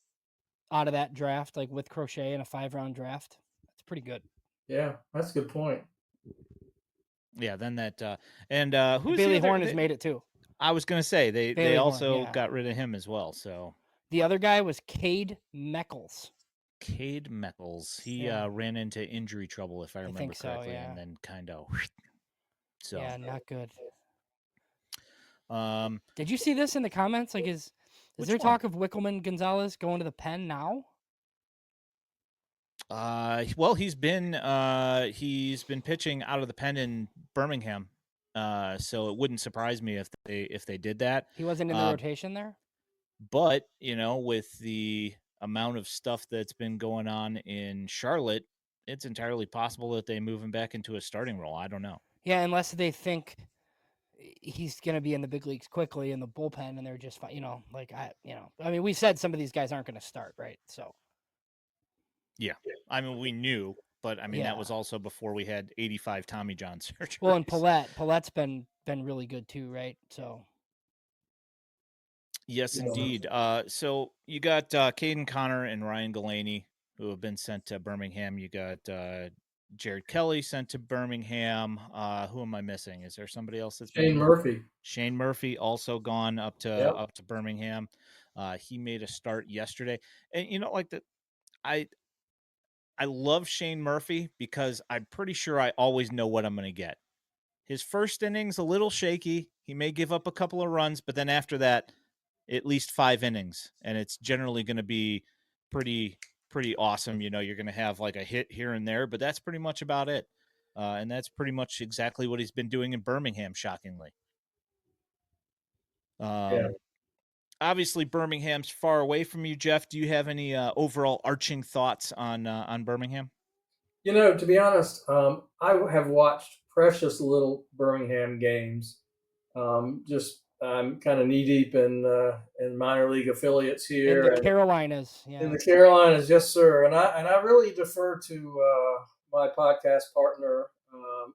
Speaker 2: out of that draft, like with Crochet in a 5-round draft, that's pretty good.
Speaker 3: Yeah, that's a good point.
Speaker 1: Yeah, then that and who's
Speaker 2: Bailey
Speaker 1: the other?
Speaker 2: Horn has made it too.
Speaker 1: I was gonna say they
Speaker 2: Bailey Horn,
Speaker 1: also
Speaker 2: yeah.
Speaker 1: got rid of him as well. So
Speaker 2: The other guy was Cade Meckles.
Speaker 1: Cade Meckles, he
Speaker 2: Yeah.
Speaker 1: ran into injury trouble if I remember
Speaker 2: think so,
Speaker 1: correctly,
Speaker 2: yeah.
Speaker 1: and then kind of so.
Speaker 2: Yeah, not good.
Speaker 1: Um,
Speaker 2: Did you see this in the comments? Like, is
Speaker 1: Which
Speaker 2: there
Speaker 1: one?
Speaker 2: talk of Wickelman Gonzalez going to the pen now?
Speaker 1: Well, he's been pitching out of the pen in Birmingham, so it wouldn't surprise me if they did that.
Speaker 2: He wasn't in the rotation there.
Speaker 1: But with the amount of stuff that's been going on in Charlotte, it's entirely possible that they move him back into a starting role. I don't know.
Speaker 2: Yeah, unless they think he's going to be in the big leagues quickly in the bullpen, and they're just fine. I mean, we said some of these guys aren't going to start, right? So.
Speaker 1: Yeah, I mean, we knew, but I mean that was also before we had 85 Tommy John surgeries.
Speaker 2: Well, and Paulette's been really good too, right? So.
Speaker 1: Yes, indeed. So you got Caden Connor and Ryan Galaney, who have been sent to Birmingham. You got Jared Kelly sent to Birmingham. Who am I missing? Is there somebody else that's
Speaker 3: Shane Murphy?
Speaker 1: Shane Murphy also gone up to Birmingham. He made a start yesterday, and I love Shane Murphy because I'm pretty sure I always know what I'm going to get. His first inning's a little shaky. He may give up a couple of runs, but then after that, at least 5 innings, and it's generally going to be pretty awesome. You're going to have like a hit here and there, but that's pretty much about it. And that's pretty much exactly what he's been doing in Birmingham, shockingly. Obviously, Birmingham's far away from you, Jeff. Do you have any overall arching thoughts on Birmingham?
Speaker 3: To be honest, I have watched precious little Birmingham games. I'm kind of knee deep in minor league affiliates here.
Speaker 2: In the Carolinas, yeah.
Speaker 3: In the Carolinas, yes, sir. And I really defer to my podcast partner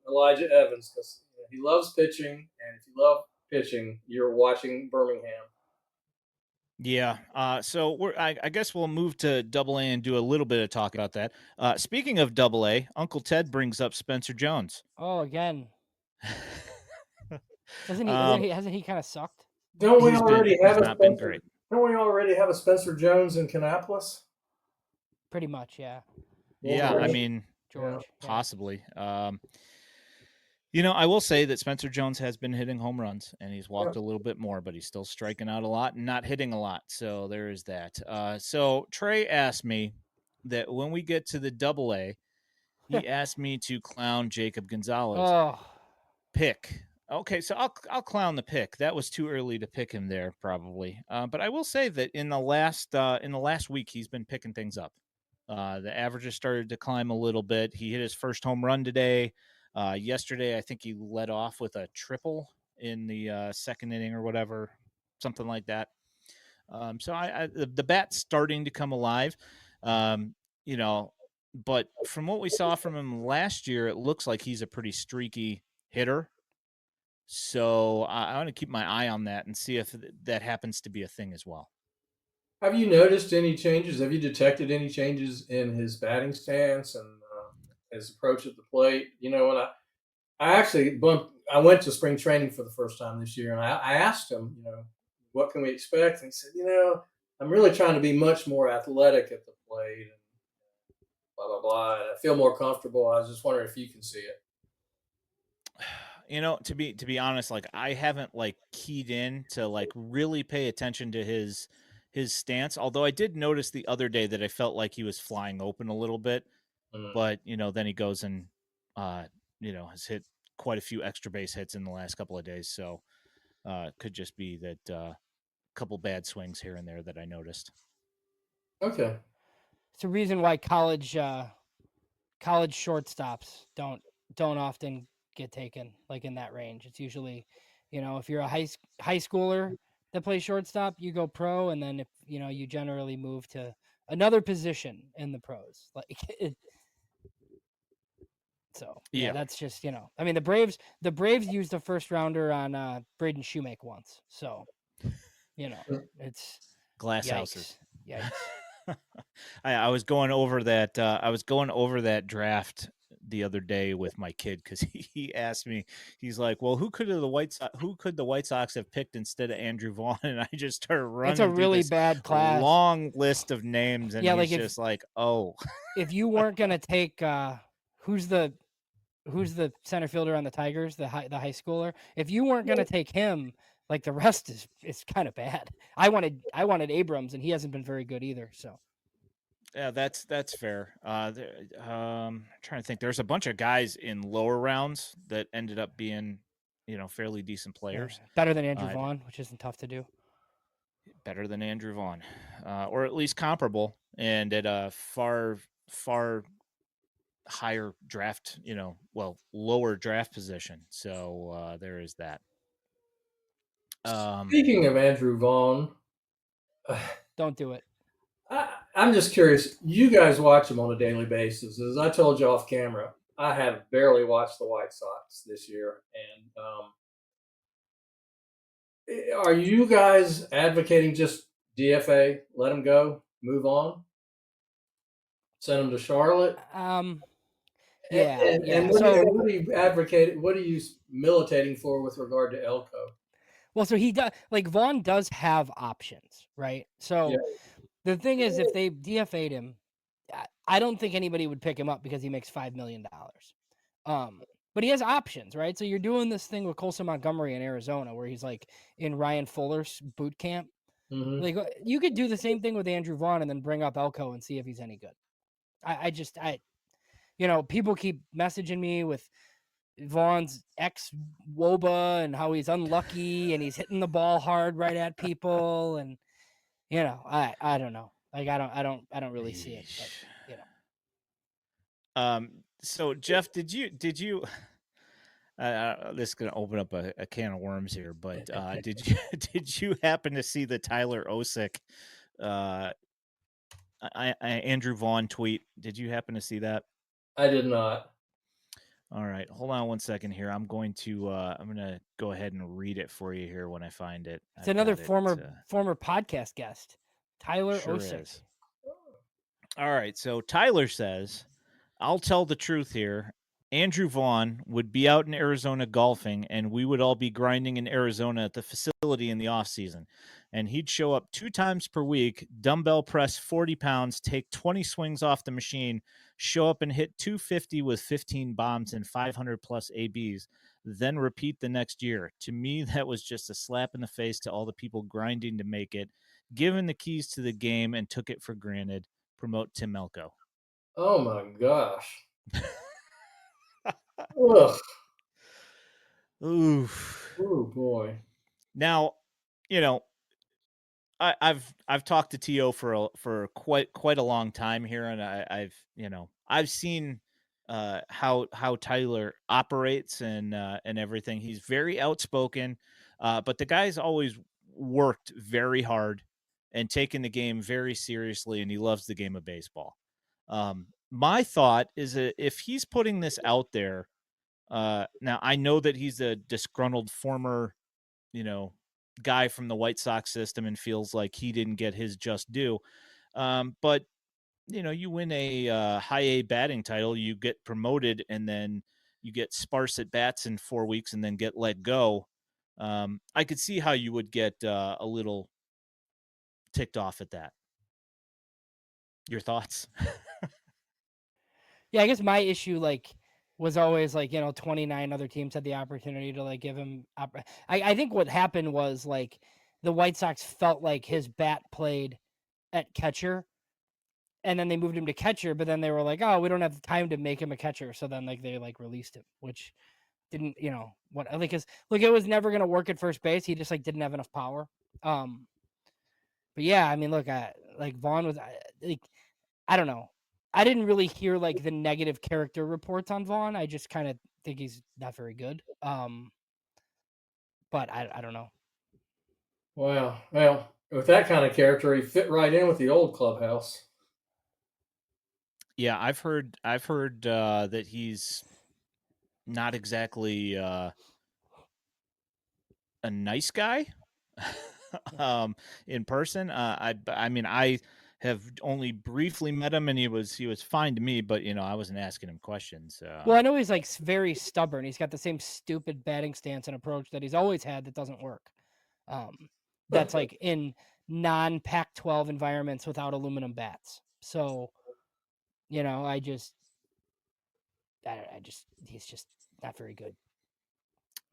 Speaker 3: Elijah Evans because he loves pitching, and if you love pitching, you're watching Birmingham.
Speaker 1: Yeah. So I guess we'll move to Double A and do a little bit of talk about that. Speaking of Double A, Uncle Ted brings up Spencer Jones.
Speaker 2: Oh, again. Hasn't he kind of sucked?
Speaker 3: Don't we already have a Spencer Jones in Kannapolis?
Speaker 2: Pretty much, yeah.
Speaker 1: Yeah, I mean,
Speaker 2: George,
Speaker 1: possibly. I will say that Spencer Jones has been hitting home runs, and he's walked a little bit more, but he's still striking out a lot and not hitting a lot. So there is that. So Trey asked me that when we get to the Double A, he asked me to clown Jacob Gonzalez. Pick. Okay, so I'll clown the pick. That was too early to pick him there, probably. But I will say that in the last week, he's been picking things up. The averages started to climb a little bit. He hit his first home run today. Yesterday, I think he led off with a triple in the second inning or whatever, something like that. So the bat's starting to come alive. But from what we saw from him last year, it looks like he's a pretty streaky hitter. So I want to keep my eye on that and see if that happens to be a thing as well.
Speaker 3: Have you noticed any changes? Have you detected any changes in his batting stance and his approach at the plate? When I went to spring training for the first time this year, and I asked him, what can we expect? And he said, I'm really trying to be much more athletic at the plate and blah, blah, blah. And I feel more comfortable. I was just wondering if you can see it.
Speaker 1: To be honest, like I haven't keyed in to really pay attention to his stance. Although I did notice the other day that I felt like he was flying open a little bit, but then he goes and has hit quite a few extra base hits in the last couple of days. So it could just be that a couple bad swings here and there that I noticed.
Speaker 3: Okay,
Speaker 2: it's a reason why college shortstops don't often get taken in that range. It's usually, if you're a high schooler that plays shortstop, you go pro, and then if you generally move to another position in the pros. So yeah, that's just I mean the Braves used a first rounder on Braden Shoemake once, so it's
Speaker 1: glass houses.
Speaker 2: Yikes.
Speaker 1: I was going over that. I was going over that draft the other day with my kid because he asked me. He's like, "Well, who could the White Sox have picked instead of Andrew Vaughn?" And I just started running.
Speaker 2: It's a really bad class,
Speaker 1: long list of names, and he's just like, "Oh."
Speaker 2: If you weren't gonna take who's the center fielder on the Tigers, the high schooler, if you weren't gonna take him, the rest is kind of bad. I wanted Abrams, and he hasn't been very good either. So
Speaker 1: Yeah, that's fair. Trying to think. There's a bunch of guys in lower rounds that ended up being, fairly decent
Speaker 2: Yeah,
Speaker 1: players.
Speaker 2: better than Andrew
Speaker 1: Uh,
Speaker 2: Vaughn, which isn't tough to do.
Speaker 1: Better than Andrew Vaughn, or at least comparable, and at a far higher draft, lower draft position. So there is that.
Speaker 3: Speaking of Andrew Vaughn,
Speaker 2: Don't do it.
Speaker 3: I'm just curious. You guys watch him on a daily basis. As I told you off camera, I have barely watched the White Sox this year. And are you guys advocating just DFA, let him go, move on, send him to Charlotte?
Speaker 2: Yeah,
Speaker 3: And
Speaker 2: yeah. So,
Speaker 3: what are you advocating? What are you militating for with regard to Elko?
Speaker 2: well, so he does like Vaughn does have options, right?
Speaker 3: Yeah.
Speaker 2: So the thing is, if they DFA'd him, I don't think anybody would pick him up because he makes $5 million. But he has options, right? So you're doing this thing with Colson Montgomery in Arizona, where he's like in Ryan Fuller's boot camp.
Speaker 3: Mm-hmm.
Speaker 2: Like you could do the same thing with Andrew Vaughn and then bring up Elko and see if he's any good. I people keep messaging me with Vaughn's ex Woba and how he's unlucky and he's hitting the ball hard right at people, and I don't know. Like I don't really see it, but
Speaker 1: Yeesh.
Speaker 2: you know.
Speaker 1: So Jeff, did you this is going to open up a can of worms here, but did you did you happen to see the Tyler Osick uh Andrew Vaughn tweet? Did you happen to see that?
Speaker 3: I did not.
Speaker 1: All right, hold on one second here. I'm going to go ahead and read it for you here when I find it.
Speaker 2: It's
Speaker 1: I've
Speaker 2: another
Speaker 1: got it.
Speaker 2: former podcast guest, Tyler
Speaker 1: Sure
Speaker 2: Osick.
Speaker 1: is. All right, so Tyler says, I'll tell the truth here. Andrew Vaughn would be out in Arizona golfing, and we would all be grinding in Arizona at the facility in the off season. And he'd show up 2 times per week, dumbbell press 40 pounds, take 20 swings off the machine, show up and hit 250 with 15 bombs and 500 plus ABs, then repeat the next year. To me, that was just a slap in the face to all the people grinding to make it, given the keys to the game and took it for granted. Promote Tim Elko.
Speaker 3: Oh my gosh. Ugh.
Speaker 1: Oof.
Speaker 3: Oh boy.
Speaker 1: Now, you know, I've talked to To for quite a long time here, and I've seen how Tyler operates and everything. He's very outspoken, but the guy's always worked very hard and taken the game very seriously, and he loves the game of baseball. My thought is that if he's putting this out there, now I know that he's a disgruntled former, you know, guy from the White Sox system and feels like he didn't get his just due. But you win a high A batting title, you get promoted, and then you get sparse at bats in 4 weeks and then get let go. I could see how you would get a little ticked off at that. Your thoughts?
Speaker 2: Yeah, I guess my issue was always 29 other teams had the opportunity to give him. I think what happened was the White Sox felt like his bat played at catcher, and then they moved him to catcher, but then they were like, oh, we don't have time to make him a catcher, so then they released him, which didn't what because it was never gonna work at first base. He just didn't have enough power. But yeah, I mean, look, Vaughn was I don't know. I didn't really hear the negative character reports on Vaughn. I just kind of think he's not very good. But I don't know.
Speaker 3: Wow. Well, with that kind of character, he fit right in with the old clubhouse.
Speaker 1: Yeah, I've heard that he's not exactly a nice guy in person. I mean, I have only briefly met him, and he was fine to me, but I wasn't asking him questions.
Speaker 2: Well, I know he's very stubborn. He's got the same stupid batting stance and approach that he's always had that doesn't work. That's in non-Pac-12 environments without aluminum bats. So, I just he's just not very good.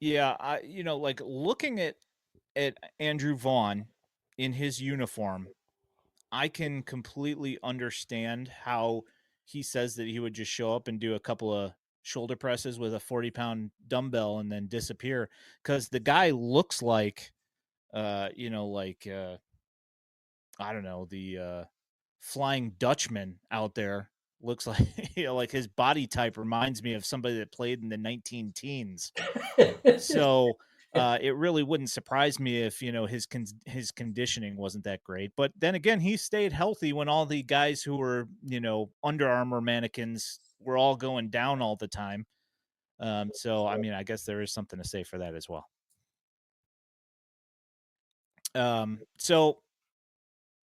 Speaker 1: Yeah, looking at Andrew Vaughn in his uniform, I can completely understand how he says that he would just show up and do a couple of shoulder presses with a 40-pound dumbbell and then disappear, because the guy looks like like I don't know, the Flying Dutchman out there. Looks like like his body type reminds me of somebody that played in the 19 teens. So it really wouldn't surprise me if his conditioning wasn't that great. But then again, he stayed healthy when all the guys who were Under Armour mannequins were all going down all the time. So I mean, I guess there is something to say for that as well. So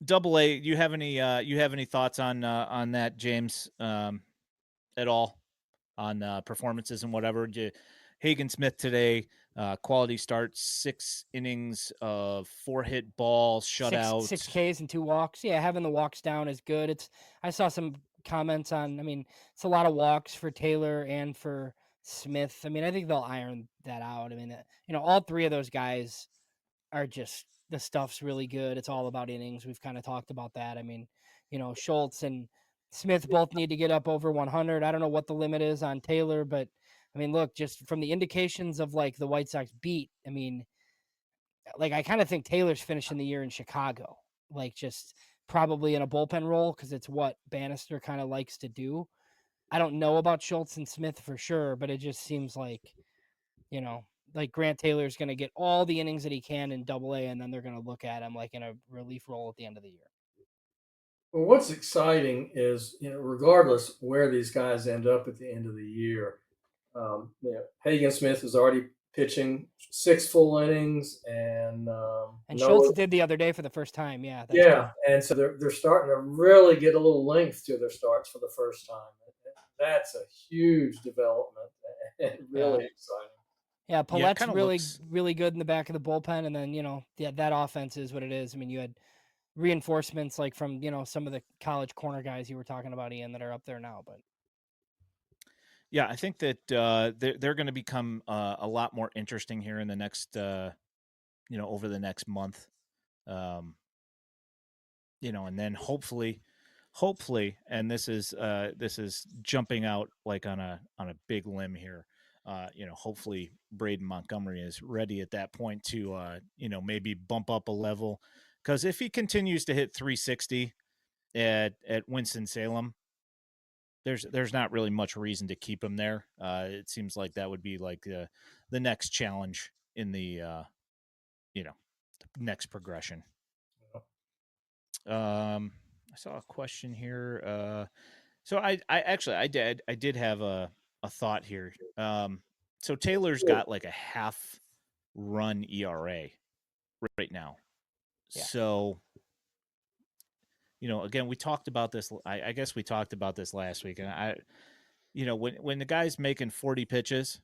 Speaker 1: Double A, you have any thoughts on that, James, at all, on performances and whatever? Hagen Smith today, quality start, 6 innings of 4 hit balls, shutout,
Speaker 2: 6 Ks and 2 walks. Yeah, having the walks down is good. I saw some comments on. I mean, it's a lot of walks for Taylor and for Smith. I mean, I think they'll iron that out. I mean, all three of those guys are just, the stuff's really good. It's all about innings. We've kind of talked about that. I mean, Schultz and Smith both need to get up over 100. I don't know what the limit is on Taylor, but I mean, look, just from the indications of like the White Sox beat, I mean, like I kind of think Taylor's finishing the year in Chicago, like just probably in a bullpen role because it's what Bannister kind of likes to do. I don't know about Schultz and Smith for sure, but it just seems like, you know, like Grant Taylor's going to get all the innings that he can in Double A, and then they're going to look at him like in a relief role at the end of the year.
Speaker 3: Well, what's exciting is, regardless where these guys end up at the end of the year, Hagen Smith is already pitching 6 full innings, and
Speaker 2: And
Speaker 3: Noah,
Speaker 2: Schultz did the other day for the first time. Yeah, that's
Speaker 3: yeah,
Speaker 2: good.
Speaker 3: and so they're starting to really get a little length to their starts for the first time. That's a huge development and really exciting.
Speaker 2: Yeah,
Speaker 1: Yeah, it
Speaker 2: Paulette's
Speaker 1: kind of
Speaker 2: really,
Speaker 1: looks.
Speaker 2: really good in the back of the bullpen, and then that offense is what it is. I mean, you had reinforcements like from some of the college corner guys you were talking about, Ian, that are up there now. But
Speaker 1: Yeah, I think that they're going to become a lot more interesting here in the next over the next month. And then hopefully, and this is jumping out like on a big limb here. Hopefully Braden Montgomery is ready at that point to maybe bump up a level, because if he continues to hit 360 at Winston-Salem, there's not really much reason to keep him there. It seems like that would be like the next challenge in the next progression. I saw a question here. So I did have a thought here. So Taylor's got like a half run ERA right now.
Speaker 2: yeah,
Speaker 1: So again, we talked about this. I guess we talked about this last week, and when the guy's making 40 pitches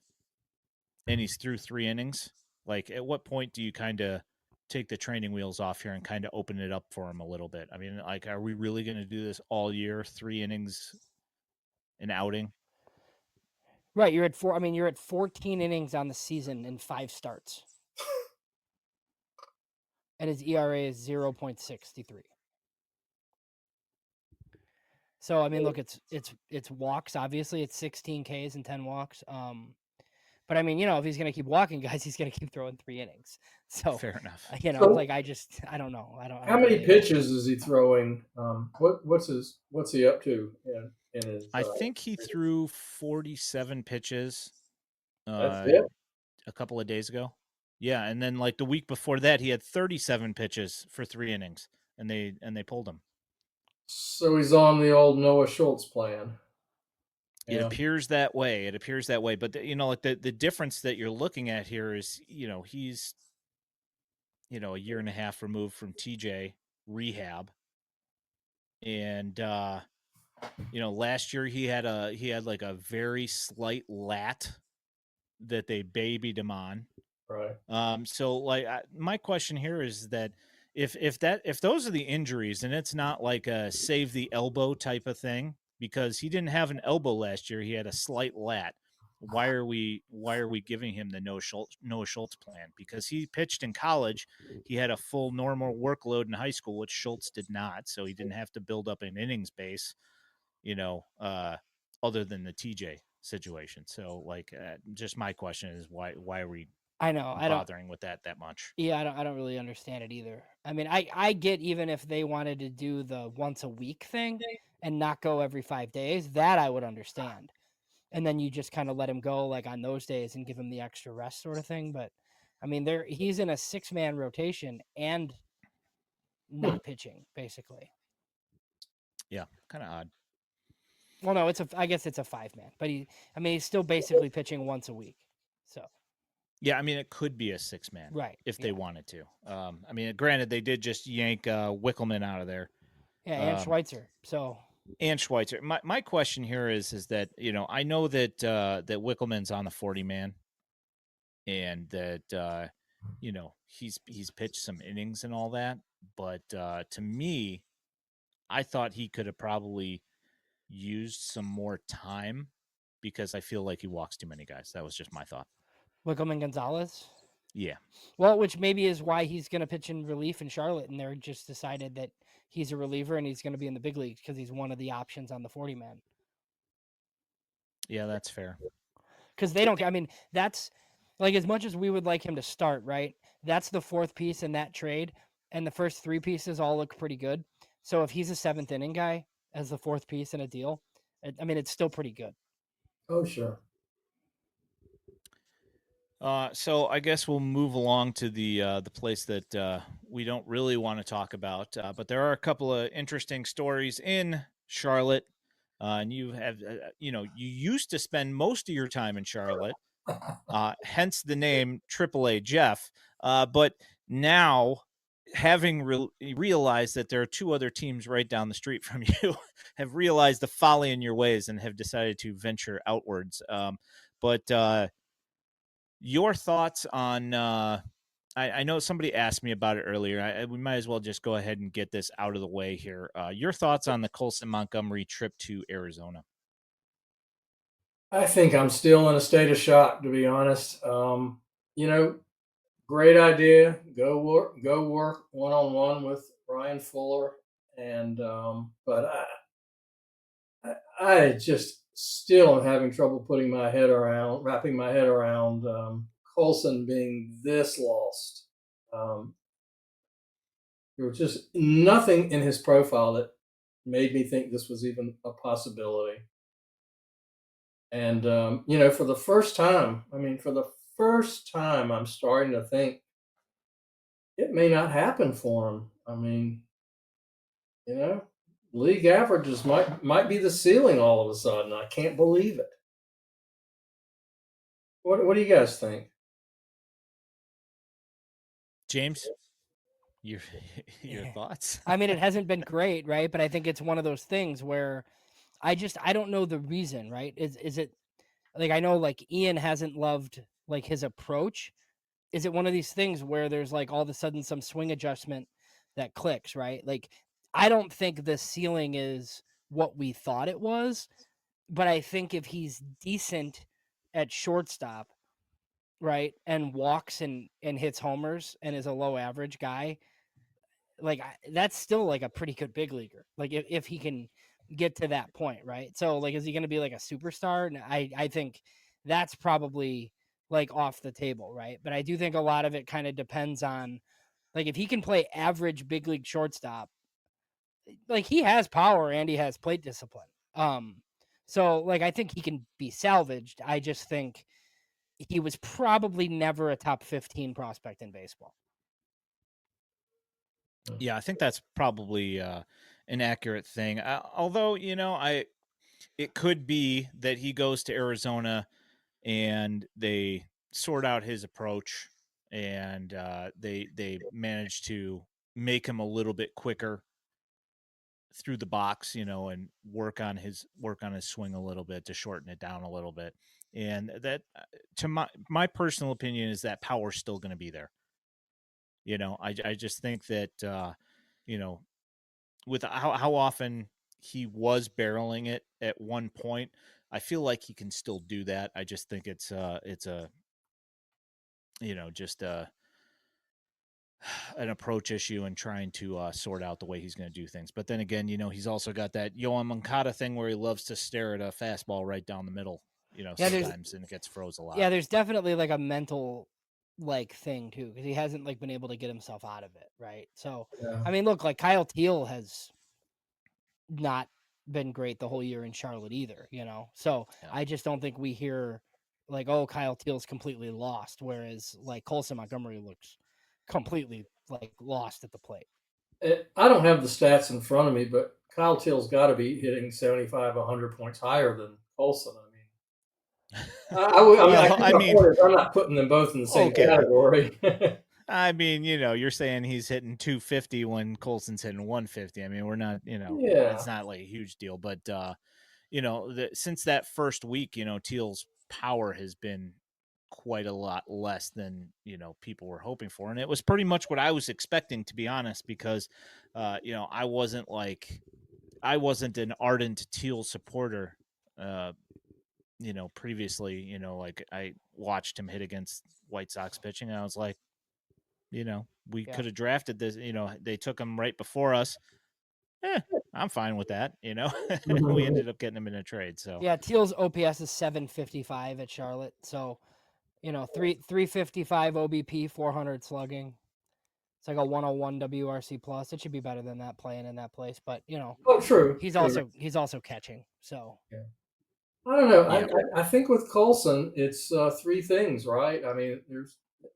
Speaker 1: and he's through 3 innings, like at what point do you kind of take the training wheels off here and kind of open it up for him a little bit? I mean, like, are we really going to do this all year, 3 innings an outing?
Speaker 2: right. You're at 4. I mean, you're at 14 innings on the season in 5 starts, and his ERA is 0.63. So I mean, look, it's walks. Obviously, it's 16 Ks and 10 walks. But I mean, if he's gonna keep walking, guys, he's gonna keep throwing 3 innings. So,
Speaker 1: Fair enough.
Speaker 3: So,
Speaker 2: like I don't know. I
Speaker 3: how
Speaker 2: don't
Speaker 3: many
Speaker 2: really know.
Speaker 3: pitches is he throwing? What's he up to in his?
Speaker 1: I think he threw 47 pitches
Speaker 3: That's
Speaker 1: uh,
Speaker 3: it.
Speaker 1: a couple of days ago. Yeah, and then like the week before that, he had 37 pitches for 3 innings, and they pulled him.
Speaker 3: So he's on the old Noah Schultz plan.
Speaker 1: It
Speaker 3: Yeah.
Speaker 1: appears that way. It appears that way. But like the difference that you're looking at here is, he's a year and a half removed from TJ rehab, and last year he had like a very slight lat that they babied him on.
Speaker 3: Right.
Speaker 1: So like my question here is that if those are the injuries, and it's not like a save the elbow type of thing, because he didn't have an elbow last year, he had a slight lat. why are we giving him the Noah Schultz plan? Because he pitched in college, he had a full normal workload in high school, which Schultz did not, so he didn't have to build up an innings base, other than the TJ situation. So like, just my question is why are we
Speaker 2: I know. I don't.
Speaker 1: bothering with that much?
Speaker 2: Yeah, I don't really understand it either. I mean, I get even if they wanted to do the once a week thing and not go every 5 days, that I would understand. And then you just kind of let him go like on those days and give him the extra rest sort of thing. But I mean, he's in a 6-man rotation and not pitching basically.
Speaker 1: Yeah, kind of odd.
Speaker 2: Well, no, I guess it's a 5-man, but he's still basically pitching once a week. So
Speaker 1: Yeah, I mean, it could be a 6-man
Speaker 2: right,
Speaker 1: if they
Speaker 2: yeah,
Speaker 1: wanted to. I mean, granted, they did just yank Wickelman out of there,
Speaker 2: yeah, and Schweitzer. So
Speaker 1: and Schweitzer. My question here is that I know that that Wickelman's on the 40-man, and that he's pitched some innings and all that, but to me, I thought he could have probably used some more time because I feel like he walks too many guys. That was just my thought.
Speaker 2: Wickelman Gonzalez.
Speaker 1: Yeah.
Speaker 2: Well, which maybe is why he's going to pitch in relief in Charlotte, and they're just decided that he's a reliever and he's going to be in the big leagues because he's one of the options on the 40-man.
Speaker 1: Yeah, that's fair.
Speaker 2: Because they don't. I mean, that's like as much as we would like him to start, right? That's the 4th piece in that trade, and the first 3 pieces all look pretty good. So if he's a 7th inning guy as the 4th piece in a deal, I mean, it's still pretty good.
Speaker 3: Oh, sure.
Speaker 1: So I guess we'll move along to the place that we don't really want to talk about, but there are a couple of interesting stories in Charlotte, and you have you used to spend most of your time in Charlotte, hence the name AAA Jeff. But now, having realized that there are 2 other teams right down the street from you, have realized the folly in your ways and have decided to venture outwards. But your thoughts on I know somebody asked me about it earlier. We might as well just go ahead and get this out of the way here. Your thoughts on the Colson Montgomery trip to Arizona?
Speaker 3: I think I'm still in a state of shock, to be honest. You know, great idea. Go work one on one with Ryan Fuller, and but I just still am having trouble wrapping my head around Colson being this lost. Um, there was just nothing in his profile that made me think this was even a possibility. And for the first time, I'm starting to think it may not happen for him. I mean, you know, league averages might be the ceiling all of a sudden. I can't believe it. What do you guys think?
Speaker 1: James, your your thoughts?
Speaker 2: I mean, it hasn't been great, right? But I think it's one of those things where I don't know the reason, right? Is it like I know like Ian hasn't loved like his approach. Is it one of these things where there's like all of a sudden some swing adjustment that clicks, right? Like I don't think the ceiling is what we thought it was, but I think if he's decent at shortstop, right, and walks and hits homers and is a low average guy, like that's still like a pretty good big leaguer. Like if he can get to that point, right? So like, is he going to be like a superstar? And I think that's probably like off the table, right? But I do think a lot of it kind of depends on like if he can play average big league shortstop, like he has power and he has plate discipline. So like I think he can be salvaged. I just think he was probably never a top 15 prospect in baseball.
Speaker 1: Yeah, I think that's probably an accurate thing. Although it could be that he goes to Arizona and they sort out his approach, and they manage to make him a little bit quicker through the box, and work on his swing a little bit to shorten it down a little bit. And that, to my personal opinion, is that power's still going to be there. I just think that you know with how often he was barreling it at one point. I feel like he can still do that. I just think it's a just an approach issue and trying to sort out the way he's going to do things. But then again, he's also got that Yoan Moncada thing where he loves to stare at a fastball right down the middle.
Speaker 2: Yeah, there's
Speaker 1: Sometimes, and it gets froze a lot.
Speaker 2: yeah, there's definitely like a mental like thing too, because he hasn't like been able to get himself out of it, right? So
Speaker 3: Yeah.
Speaker 2: I mean, look, like Kyle Teal has not been great the whole year in Charlotte either, So
Speaker 1: Yeah.
Speaker 2: I just don't think we hear like, oh, Kyle Teal's completely lost, whereas like Colson Montgomery looks completely like lost at the plate.
Speaker 3: I don't have the stats in front of me, but Kyle Teal's got to be hitting 75, 100 points higher than Colson. I'm not putting them both in the same category.
Speaker 1: I mean, you're saying he's hitting 250 when Colson's hitting 150. I mean, we're not, it's not like a huge deal. But, since that first week, Teal's power has been quite a lot less than, people were hoping for. And it was pretty much what I was expecting, to be honest, because, I wasn't an ardent Teal supporter, previously, like I watched him hit against White Sox pitching, and I was like, we could have drafted this. They took him right before us. I'm fine with that. We ended up getting him in a trade. So
Speaker 2: yeah, Teal's OPS is 755 at Charlotte. So 355 OBP, 400 slugging. It's like a 101 WRC plus. It should be better than that playing in that place, but
Speaker 3: true.
Speaker 2: He's also catching. So
Speaker 3: yeah. I don't know. Yeah. I think with Colson, it's three things, right? I mean,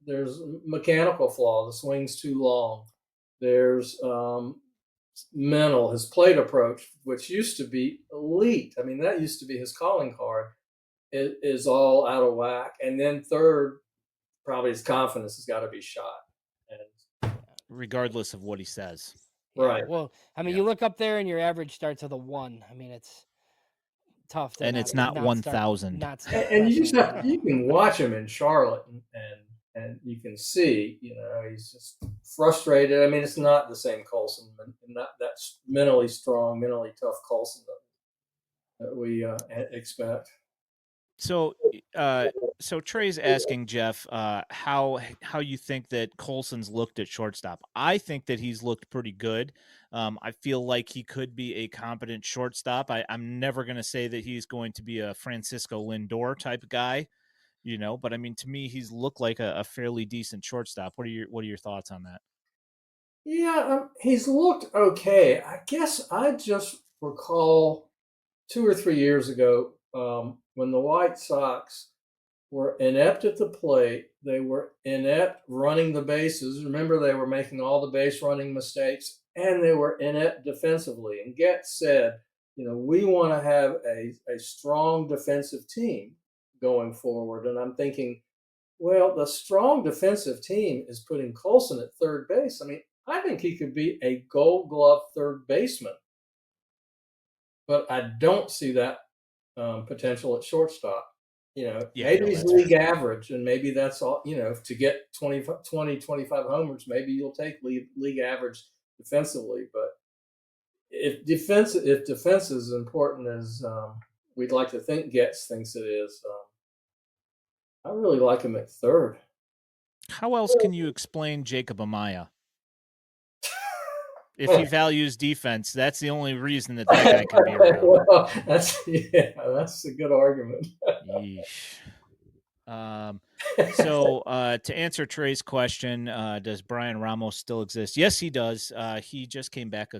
Speaker 3: there's mechanical flaw. The swing's too long. There's mental, his plate approach, which used to be elite. I mean, that used to be his calling card. It is all out of whack. And then third, probably his confidence has got to be shot. And
Speaker 1: regardless of what he says.
Speaker 3: Right.
Speaker 2: Yeah, well, I mean, you look up there and your average starts with a 1. I mean, it's tough to
Speaker 1: and it's not 1,000.
Speaker 3: And you just you can watch him in Charlotte and you can see, he's just frustrated. I mean, it's not the same Colson, not that mentally strong, mentally tough Colson that we expect.
Speaker 1: So Trey's asking Jeff how you think that Colson's looked at shortstop. I think that he's looked pretty good. I feel like he could be a competent shortstop. I'm never going to say that he's going to be a Francisco Lindor type guy, but I mean, to me, he's looked like a fairly decent shortstop. What are your thoughts on that?
Speaker 3: Yeah, he's looked okay. I guess I just recall 2 or 3 years ago when the White Sox were inept at the plate. They were inept running the bases. Remember, they were making all the base running mistakes, and they were inept defensively. And Getz said, we want to have a strong defensive team going forward. And I'm thinking, well, the strong defensive team is putting Colson at third base. I mean, I think he could be a Gold Glove third baseman, but I don't see that potential at shortstop. Maybe he's league average, and maybe that's all. To get 20, 25 homers, maybe you'll take league average defensively. But if defense is as important as we'd like to think Getz thinks it is, I really like him at third.
Speaker 1: How else can you explain Jacob Amaya? If he values defense, that's the only reason that guy can be around.
Speaker 3: Well, that's a good argument.
Speaker 1: So to answer Trey's question, does Brian Ramos still exist? Yes, he does. He just came back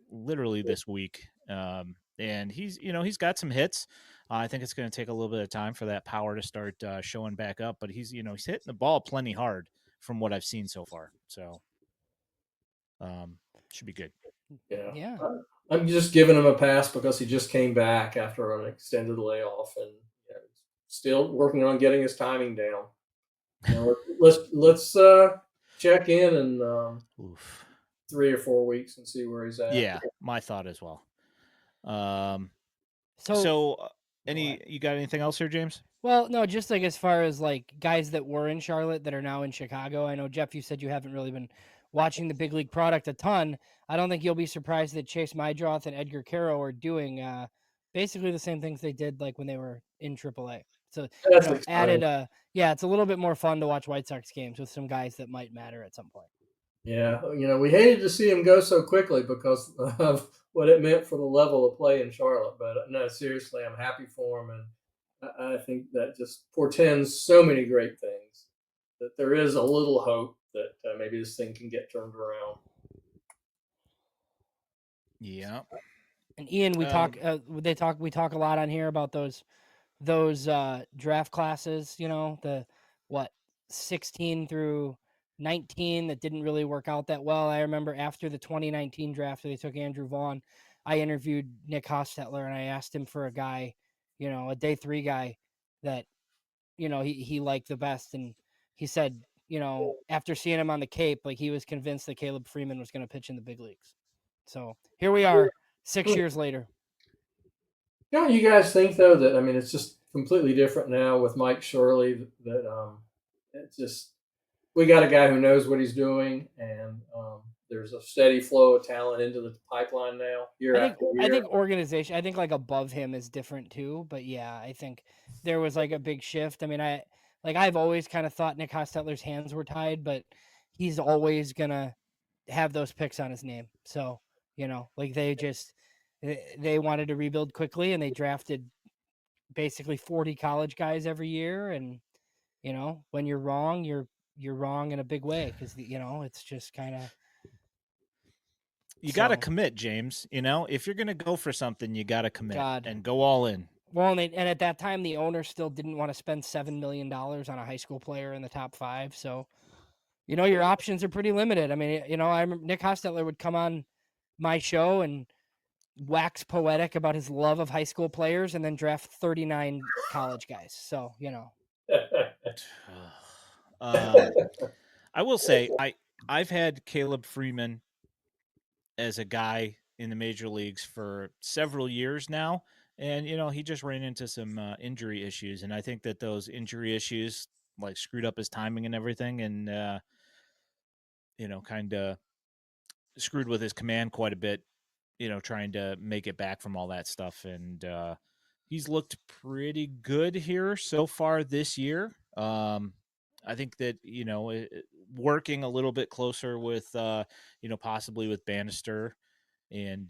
Speaker 1: literally this week. And he's got some hits. I think it's going to take a little bit of time for that power to start showing back up, but he's hitting the ball plenty hard from what I've seen so far. So should be good.
Speaker 2: Yeah.
Speaker 3: I'm just giving him a pass because he just came back after an extended layoff and still working on getting his timing down. Let's check in 3 or 4 weeks and see where he's at.
Speaker 1: Yeah, my thought as well. You got anything else here, James?
Speaker 2: Well, no, just like as far as like guys that were in Charlotte that are now in Chicago. I know, Jeff, you said you haven't really been watching the big league product a ton. I don't think you'll be surprised that Chase Mydroth and Edgar Caro are doing basically the same things they did like when they were in AAA. So
Speaker 3: That's exciting.
Speaker 2: added yeah, it's a little bit more fun to watch White Sox games with some guys that might matter at some point.
Speaker 3: Yeah, we hated to see him go so quickly because of what it meant for the level of play in Charlotte. But no, seriously, I'm happy for him, and I think that just portends so many great things. That there is a little hope that maybe this thing can get turned around.
Speaker 1: Yeah.
Speaker 2: And Ian, we
Speaker 1: Um,
Speaker 2: talk a lot on here about those draft classes, the what 16 through 19 that didn't really work out that well. I remember after the 2019 draft where they took Andrew Vaughn, I interviewed Nick Hostetler and I asked him for a guy, a day 3 guy that he liked the best, and he said, after seeing him on the Cape, like he was convinced that Caleb Freeman was going to pitch in the big leagues. So here we are 6 years later.
Speaker 3: Don't you guys think though that it's just completely different now with Mike Shirley? That it's just we got a guy who knows what he's doing, and there's a steady flow of talent into the pipeline now, year
Speaker 2: I think
Speaker 3: after
Speaker 2: I
Speaker 3: year.
Speaker 2: think organization. I think like above him is different too. But yeah, I think there was like a big shift. I mean, I've always kind of thought Nick Hostetler's hands were tied, but he's always gonna have those picks on his name. So like they wanted to rebuild quickly, and they drafted basically 40 college guys every year. And when you're wrong, you're wrong in a big way because it's just kind of
Speaker 1: you got to commit, James. If you're going to go for something, you got to commit and go all in.
Speaker 2: Well, and at that time, the owner still didn't want to spend $7 million on a high school player in the top 5. So, your options are pretty limited. I mean, I remember Nick Hostetler would come on my show and wax poetic about his love of high school players and then draft 39 college guys. So,
Speaker 1: I will say I've had Caleb Freeman as a guy in the major leagues for several years now, and he just ran into some injury issues, and I think that those injury issues like screwed up his timing and everything, and kind of screwed with his command quite a bit. Trying to make it back from all that stuff, and he's looked pretty good here so far this year. I think that working a little bit closer with possibly with Bannister, and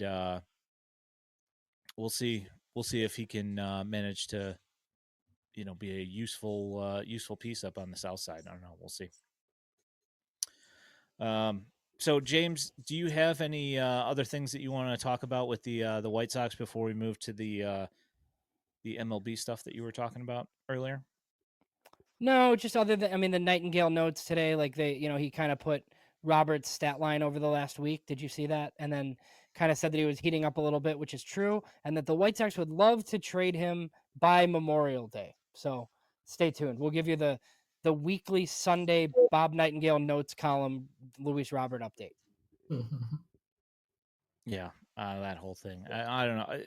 Speaker 1: we'll see if he can manage to be a useful piece up on the south side. I don't know. We'll see. So James, do you have any other things that you want to talk about with the White Sox before we move to the MLB stuff that you were talking about earlier?
Speaker 2: No, just other than the Nightingale notes today, like he kind of put Robert's stat line over the last week. Did you see that? And then kind of said that he was heating up a little bit, which is true, and that the White Sox would love to trade him by Memorial Day. So stay tuned. We'll give you the weekly Sunday Bob Nightingale notes column, Luis Robert update.
Speaker 1: Yeah, that whole thing. I don't know.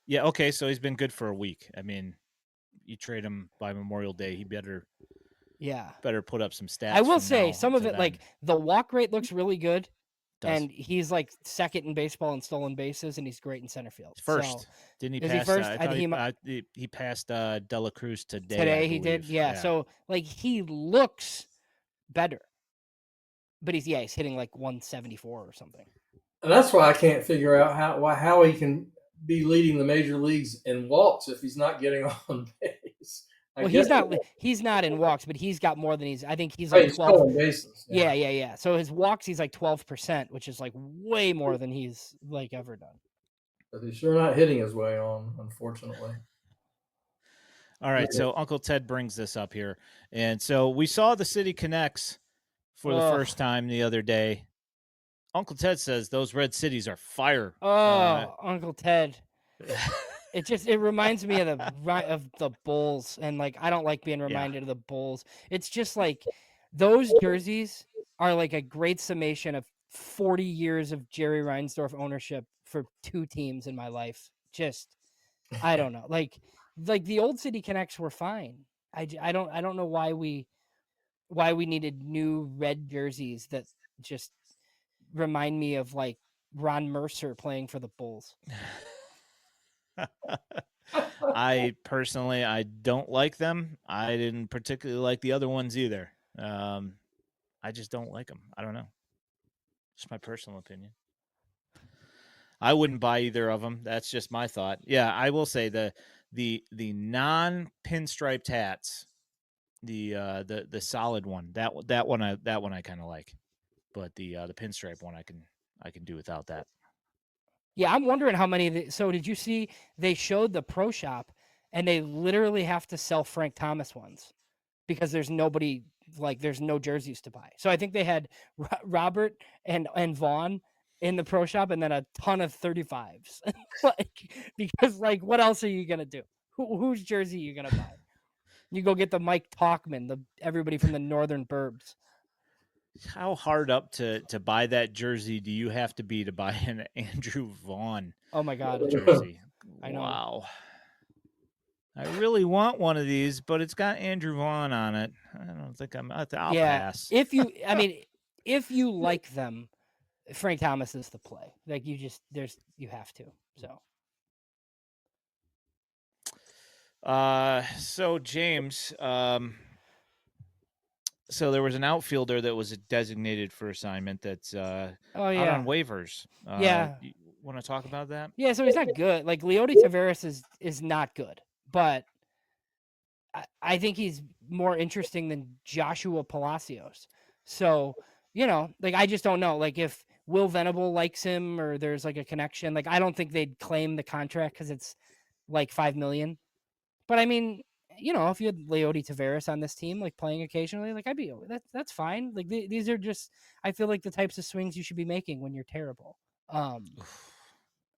Speaker 1: Yeah, okay, so he's been good for a week. I mean, you trade him by Memorial Day, he better put up some stats.
Speaker 2: I will say some of it, like the walk rate looks really good. And he's like second in baseball in stolen bases, and he's great in center field.
Speaker 1: First,
Speaker 2: so,
Speaker 1: didn't he
Speaker 2: is
Speaker 1: pass?
Speaker 2: He first?
Speaker 1: I thought he passed Dela Cruz today.
Speaker 2: Today he did, yeah. So like he looks better, but he's hitting like 174 or something.
Speaker 3: And that's why I can't figure out how he can be leading the major leagues in walks if he's not getting on base.
Speaker 2: He's not in walks, but he's got more than I think he's like 12
Speaker 3: bases.
Speaker 2: Yeah. So his walks, he's like 12%, which is like way more than he's like ever done.
Speaker 3: But he's sure not hitting his way on, unfortunately.
Speaker 1: All right, so Uncle Ted brings this up here. And so we saw the City Connects for the first time the other day. Uncle Ted says those red cities are fire.
Speaker 2: Uncle Ted. It reminds me of the Bulls, and like I don't like being reminded of the Bulls. It's just like those jerseys are like a great summation of 40 years of Jerry Reinsdorf ownership for 2 teams in my life. Just I don't know. Like the old City Connects were fine. I don't know why we needed new red jerseys that just remind me of like Ron Mercer playing for the Bulls.
Speaker 1: I personally, I don't like them. I didn't particularly like the other ones either. I just don't like them. I don't know. Just my personal opinion. I wouldn't buy either of them. That's just my thought. Yeah, I will say the non pinstriped hats, the solid one, that one I kind of like, but the pinstripe one I can do without that.
Speaker 2: Yeah, I'm wondering how many. So did you see they showed the pro shop, and they literally have to sell Frank Thomas ones because there's nobody, like there's no jerseys to buy. So I think they had Robert and Vaughn in the pro shop, and then a ton of 35s. Like, because like what else are you gonna do? Whose jersey are you gonna buy? You go get the Mike Talkman, the everybody from the Northern Burbs.
Speaker 1: How hard up to buy that jersey do you have to be to buy an Andrew Vaughn
Speaker 2: Oh my God,
Speaker 1: jersey?
Speaker 2: I know.
Speaker 1: Wow. I really want one of these, but it's got Andrew Vaughn on it. I don't think I'll
Speaker 2: Yeah,
Speaker 1: pass.
Speaker 2: I mean, if you like them, Frank Thomas is the play. Like you have to. So
Speaker 1: So James, so there was an outfielder that was designated for assignment that's
Speaker 2: oh
Speaker 1: out on
Speaker 2: yeah,
Speaker 1: waivers.
Speaker 2: yeah,
Speaker 1: You want to talk about that?
Speaker 2: yeah. So he's not good. Like Leody Taveras is not good, but I think he's more interesting than Joshua Palacios. So like I just don't know. Like if Will Venable likes him or there's like a connection. Like I don't think they'd claim the contract because it's like 5 million. But I mean, if you had Leody Taveras on this team, like playing occasionally, like that's fine. Like these are just, I feel like the types of swings you should be making when you're terrible.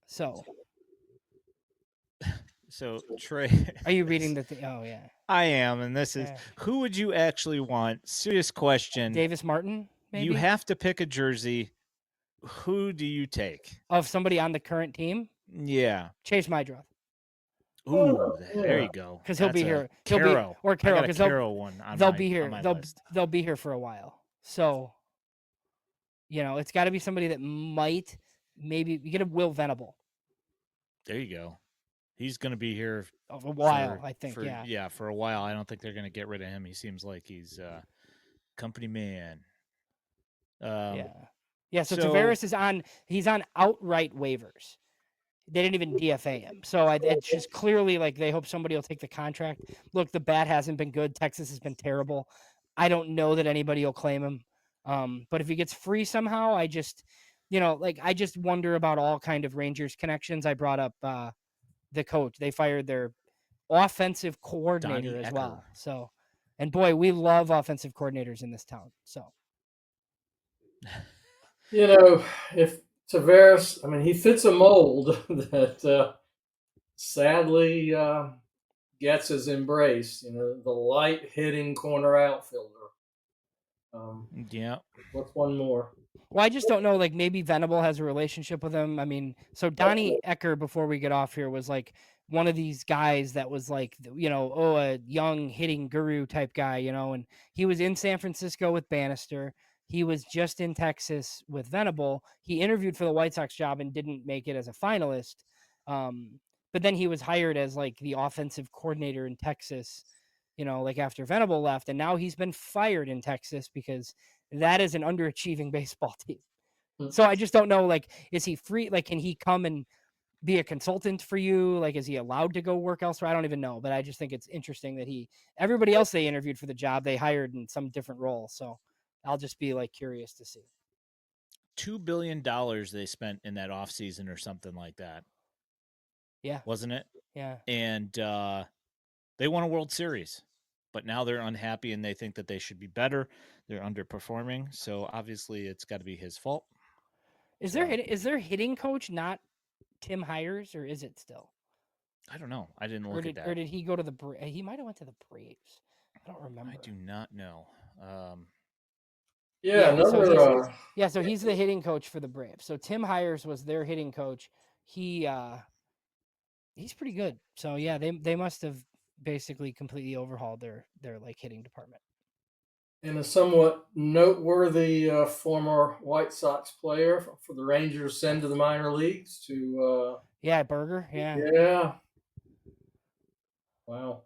Speaker 2: So
Speaker 1: So Trey,
Speaker 2: are you reading the thing? Oh yeah,
Speaker 1: I am, and this is
Speaker 2: yeah.
Speaker 1: who would you actually want? Serious question.
Speaker 2: Davis Martin,
Speaker 1: You
Speaker 2: maybe
Speaker 1: have to pick a jersey. Who do you take?
Speaker 2: of somebody on the current team.
Speaker 1: Yeah.
Speaker 2: Chase Mydroth,
Speaker 1: Ooh, there
Speaker 3: Yeah.
Speaker 1: you go.
Speaker 2: because he'll
Speaker 1: That's
Speaker 2: be
Speaker 1: a
Speaker 2: here. He'll be
Speaker 1: Caro.
Speaker 2: or
Speaker 1: I
Speaker 2: Carroll
Speaker 1: got a
Speaker 2: because
Speaker 1: Caro one
Speaker 2: they'll be
Speaker 1: on
Speaker 2: here.
Speaker 1: my
Speaker 2: They'll
Speaker 1: list.
Speaker 2: they'll be here for a while. So it's got to be somebody that might maybe you get a Will Venable
Speaker 1: There you go. He's going to be here
Speaker 2: of a while. I think,
Speaker 1: for
Speaker 2: yeah.
Speaker 1: for a while. I don't think they're going to get rid of him. He seems like he's company man.
Speaker 2: Yeah. Yeah. So
Speaker 1: So
Speaker 2: Tavares he's on outright waivers. They didn't even DFA him. So it's just clearly like they hope somebody will take the contract. Look, the bat hasn't been good. Texas has been terrible. I don't know that anybody will claim him. But if he gets free somehow, I just, like I just wonder about all kind of Rangers connections. I brought up the coach. They fired their offensive coordinator
Speaker 1: Donnie
Speaker 2: as
Speaker 1: Ecker.
Speaker 2: well. So, and boy, we love offensive coordinators in this town. So.
Speaker 3: If Tavares, I mean, he fits a mold that sadly gets his embrace. The light hitting corner outfielder.
Speaker 1: Yeah.
Speaker 3: What's one more?
Speaker 2: Well, I just don't know. Like maybe Venable has a relationship with him. I mean, so Donnie Ecker, before we get off here, was like one of these guys that was like, a young hitting guru type guy, and he was in San Francisco with Bannister. He was just in Texas with Venable. He interviewed for the White Sox job and didn't make it as a finalist. But then he was hired as like the offensive coordinator in Texas, like after Venable left. And now he's been fired in Texas because that is an underachieving baseball team. So I just don't know, like, is he free? Like, can he come and be a consultant for you? Like, is he allowed to go work elsewhere? I don't even know, but I just think it's interesting that everybody else they interviewed for the job, they hired in some different role. So I'll just be like curious to see.
Speaker 1: $2 billion they spent in that offseason or something like that.
Speaker 2: Yeah.
Speaker 1: Wasn't it?
Speaker 2: Yeah.
Speaker 1: And they won a World Series, but now they're unhappy and they think that they should be better. They're underperforming, so obviously it's got to be his fault.
Speaker 2: Is their hitting coach not Tim Hires, or is it still?
Speaker 1: I don't know. I didn't look at that.
Speaker 2: Or did he go to he might have went to the Braves. I don't remember.
Speaker 1: I do not know.
Speaker 2: So he's the hitting coach for the Braves. So Tim Hires was their hitting coach. He's pretty good. So yeah, they must have basically completely overhauled their like hitting department.
Speaker 3: and a somewhat noteworthy former White Sox player for the Rangers send to the minor leagues to
Speaker 2: Yeah, Burger. Yeah.
Speaker 3: yeah, wow.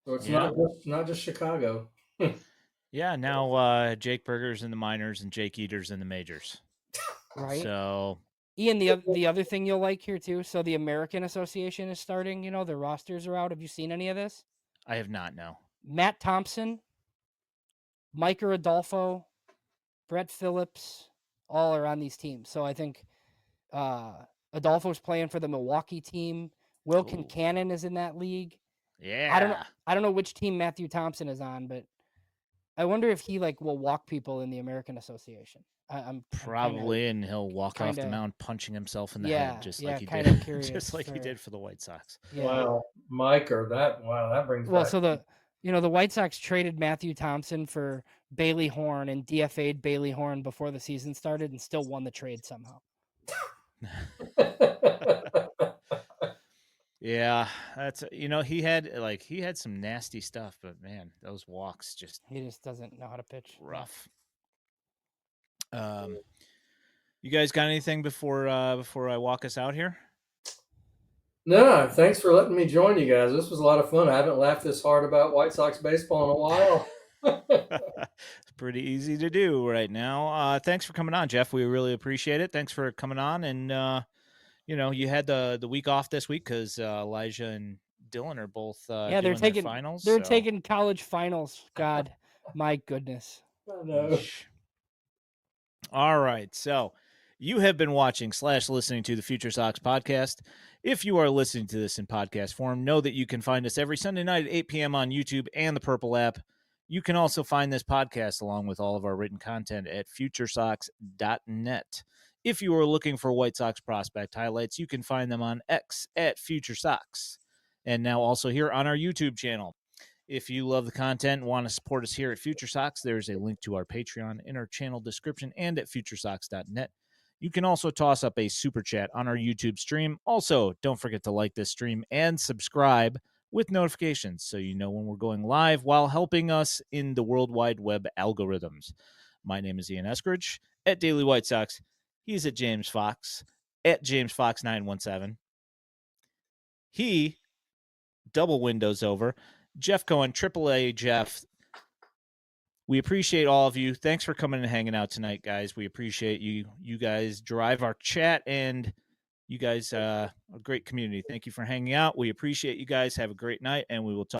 Speaker 3: So it's
Speaker 1: Yeah.
Speaker 3: not just Chicago.
Speaker 1: Yeah, now Jake Berger's in the minors and Jake Eater's in the majors.
Speaker 2: Right.
Speaker 1: So
Speaker 2: Ian, the other thing you'll like here too. So the American Association is starting. You know, their rosters are out. Have you seen any of this?
Speaker 1: I have not, no.
Speaker 2: Matt Thompson, Micah Adolfo, Brett Phillips, all are on these teams. So I think uh, Adolfo's playing for the Milwaukee team. Will
Speaker 1: Ooh.
Speaker 2: Cannon is in that league.
Speaker 1: Yeah.
Speaker 2: I don't know which team Matthew Thompson is on, but I wonder if he like will walk people in the American Association. I'm kind of
Speaker 1: Probably, and he'll walk off the
Speaker 2: of
Speaker 1: mound punching himself in the head,
Speaker 2: yeah,
Speaker 1: just like
Speaker 2: yeah,
Speaker 1: he
Speaker 2: kind
Speaker 1: did,
Speaker 2: of curious
Speaker 1: just like he
Speaker 2: for
Speaker 1: did for the White Sox.
Speaker 2: yeah.
Speaker 3: Wow, Mike, or that wow, that brings
Speaker 2: Well,
Speaker 3: back.
Speaker 2: so the White Sox traded Matthew Thompson for Bailey Horn and DFA'd Bailey Horn before the season started and still won the trade somehow.
Speaker 1: Yeah, that's he had some nasty stuff, but man, those walks just
Speaker 2: He just doesn't know how to pitch. Yeah.
Speaker 1: rough. You guys got anything before I walk us out here?
Speaker 3: No, thanks for letting me join you guys. This was a lot of fun. I haven't laughed this hard about White Sox baseball in a while.
Speaker 1: It's pretty easy to do right now. Thanks for coming on, Jeff. We really appreciate it. Thanks for coming on, and you had the week off this week because Elijah and Dylan are both
Speaker 2: Yeah,
Speaker 1: doing their finals.
Speaker 2: they're
Speaker 1: So.
Speaker 2: taking college finals. God, my goodness.
Speaker 3: I know.
Speaker 1: All right, so you have been watching / listening to the Future Sox podcast. If you are listening to this in podcast form, know that you can find us every Sunday night at 8 p.m. on YouTube and the Purple app. You can also find this podcast along with all of our written content at FutureSox.net. If you are looking for White Sox prospect highlights, you can find them on X at FutureSox, and now also here on our YouTube channel. If you love the content and want to support us here at FutureSox, there's a link to our Patreon in our channel description and at FutureSox.net. You can also toss up a super chat on our YouTube stream. Also, don't forget to like this stream and subscribe with notifications so you know when we're going live while helping us in the World Wide Web algorithms. My name is Ian Eskridge at Daily White Sox. He's at James Fox at JamesFox917. He double windows over. Jeff Cohen, AAA Jeff. We appreciate all of you. Thanks for coming and hanging out tonight, guys. We appreciate you. You guys drive our chat, and you guys a great community. Thank you for hanging out. We appreciate you guys. Have a great night, and we will talk.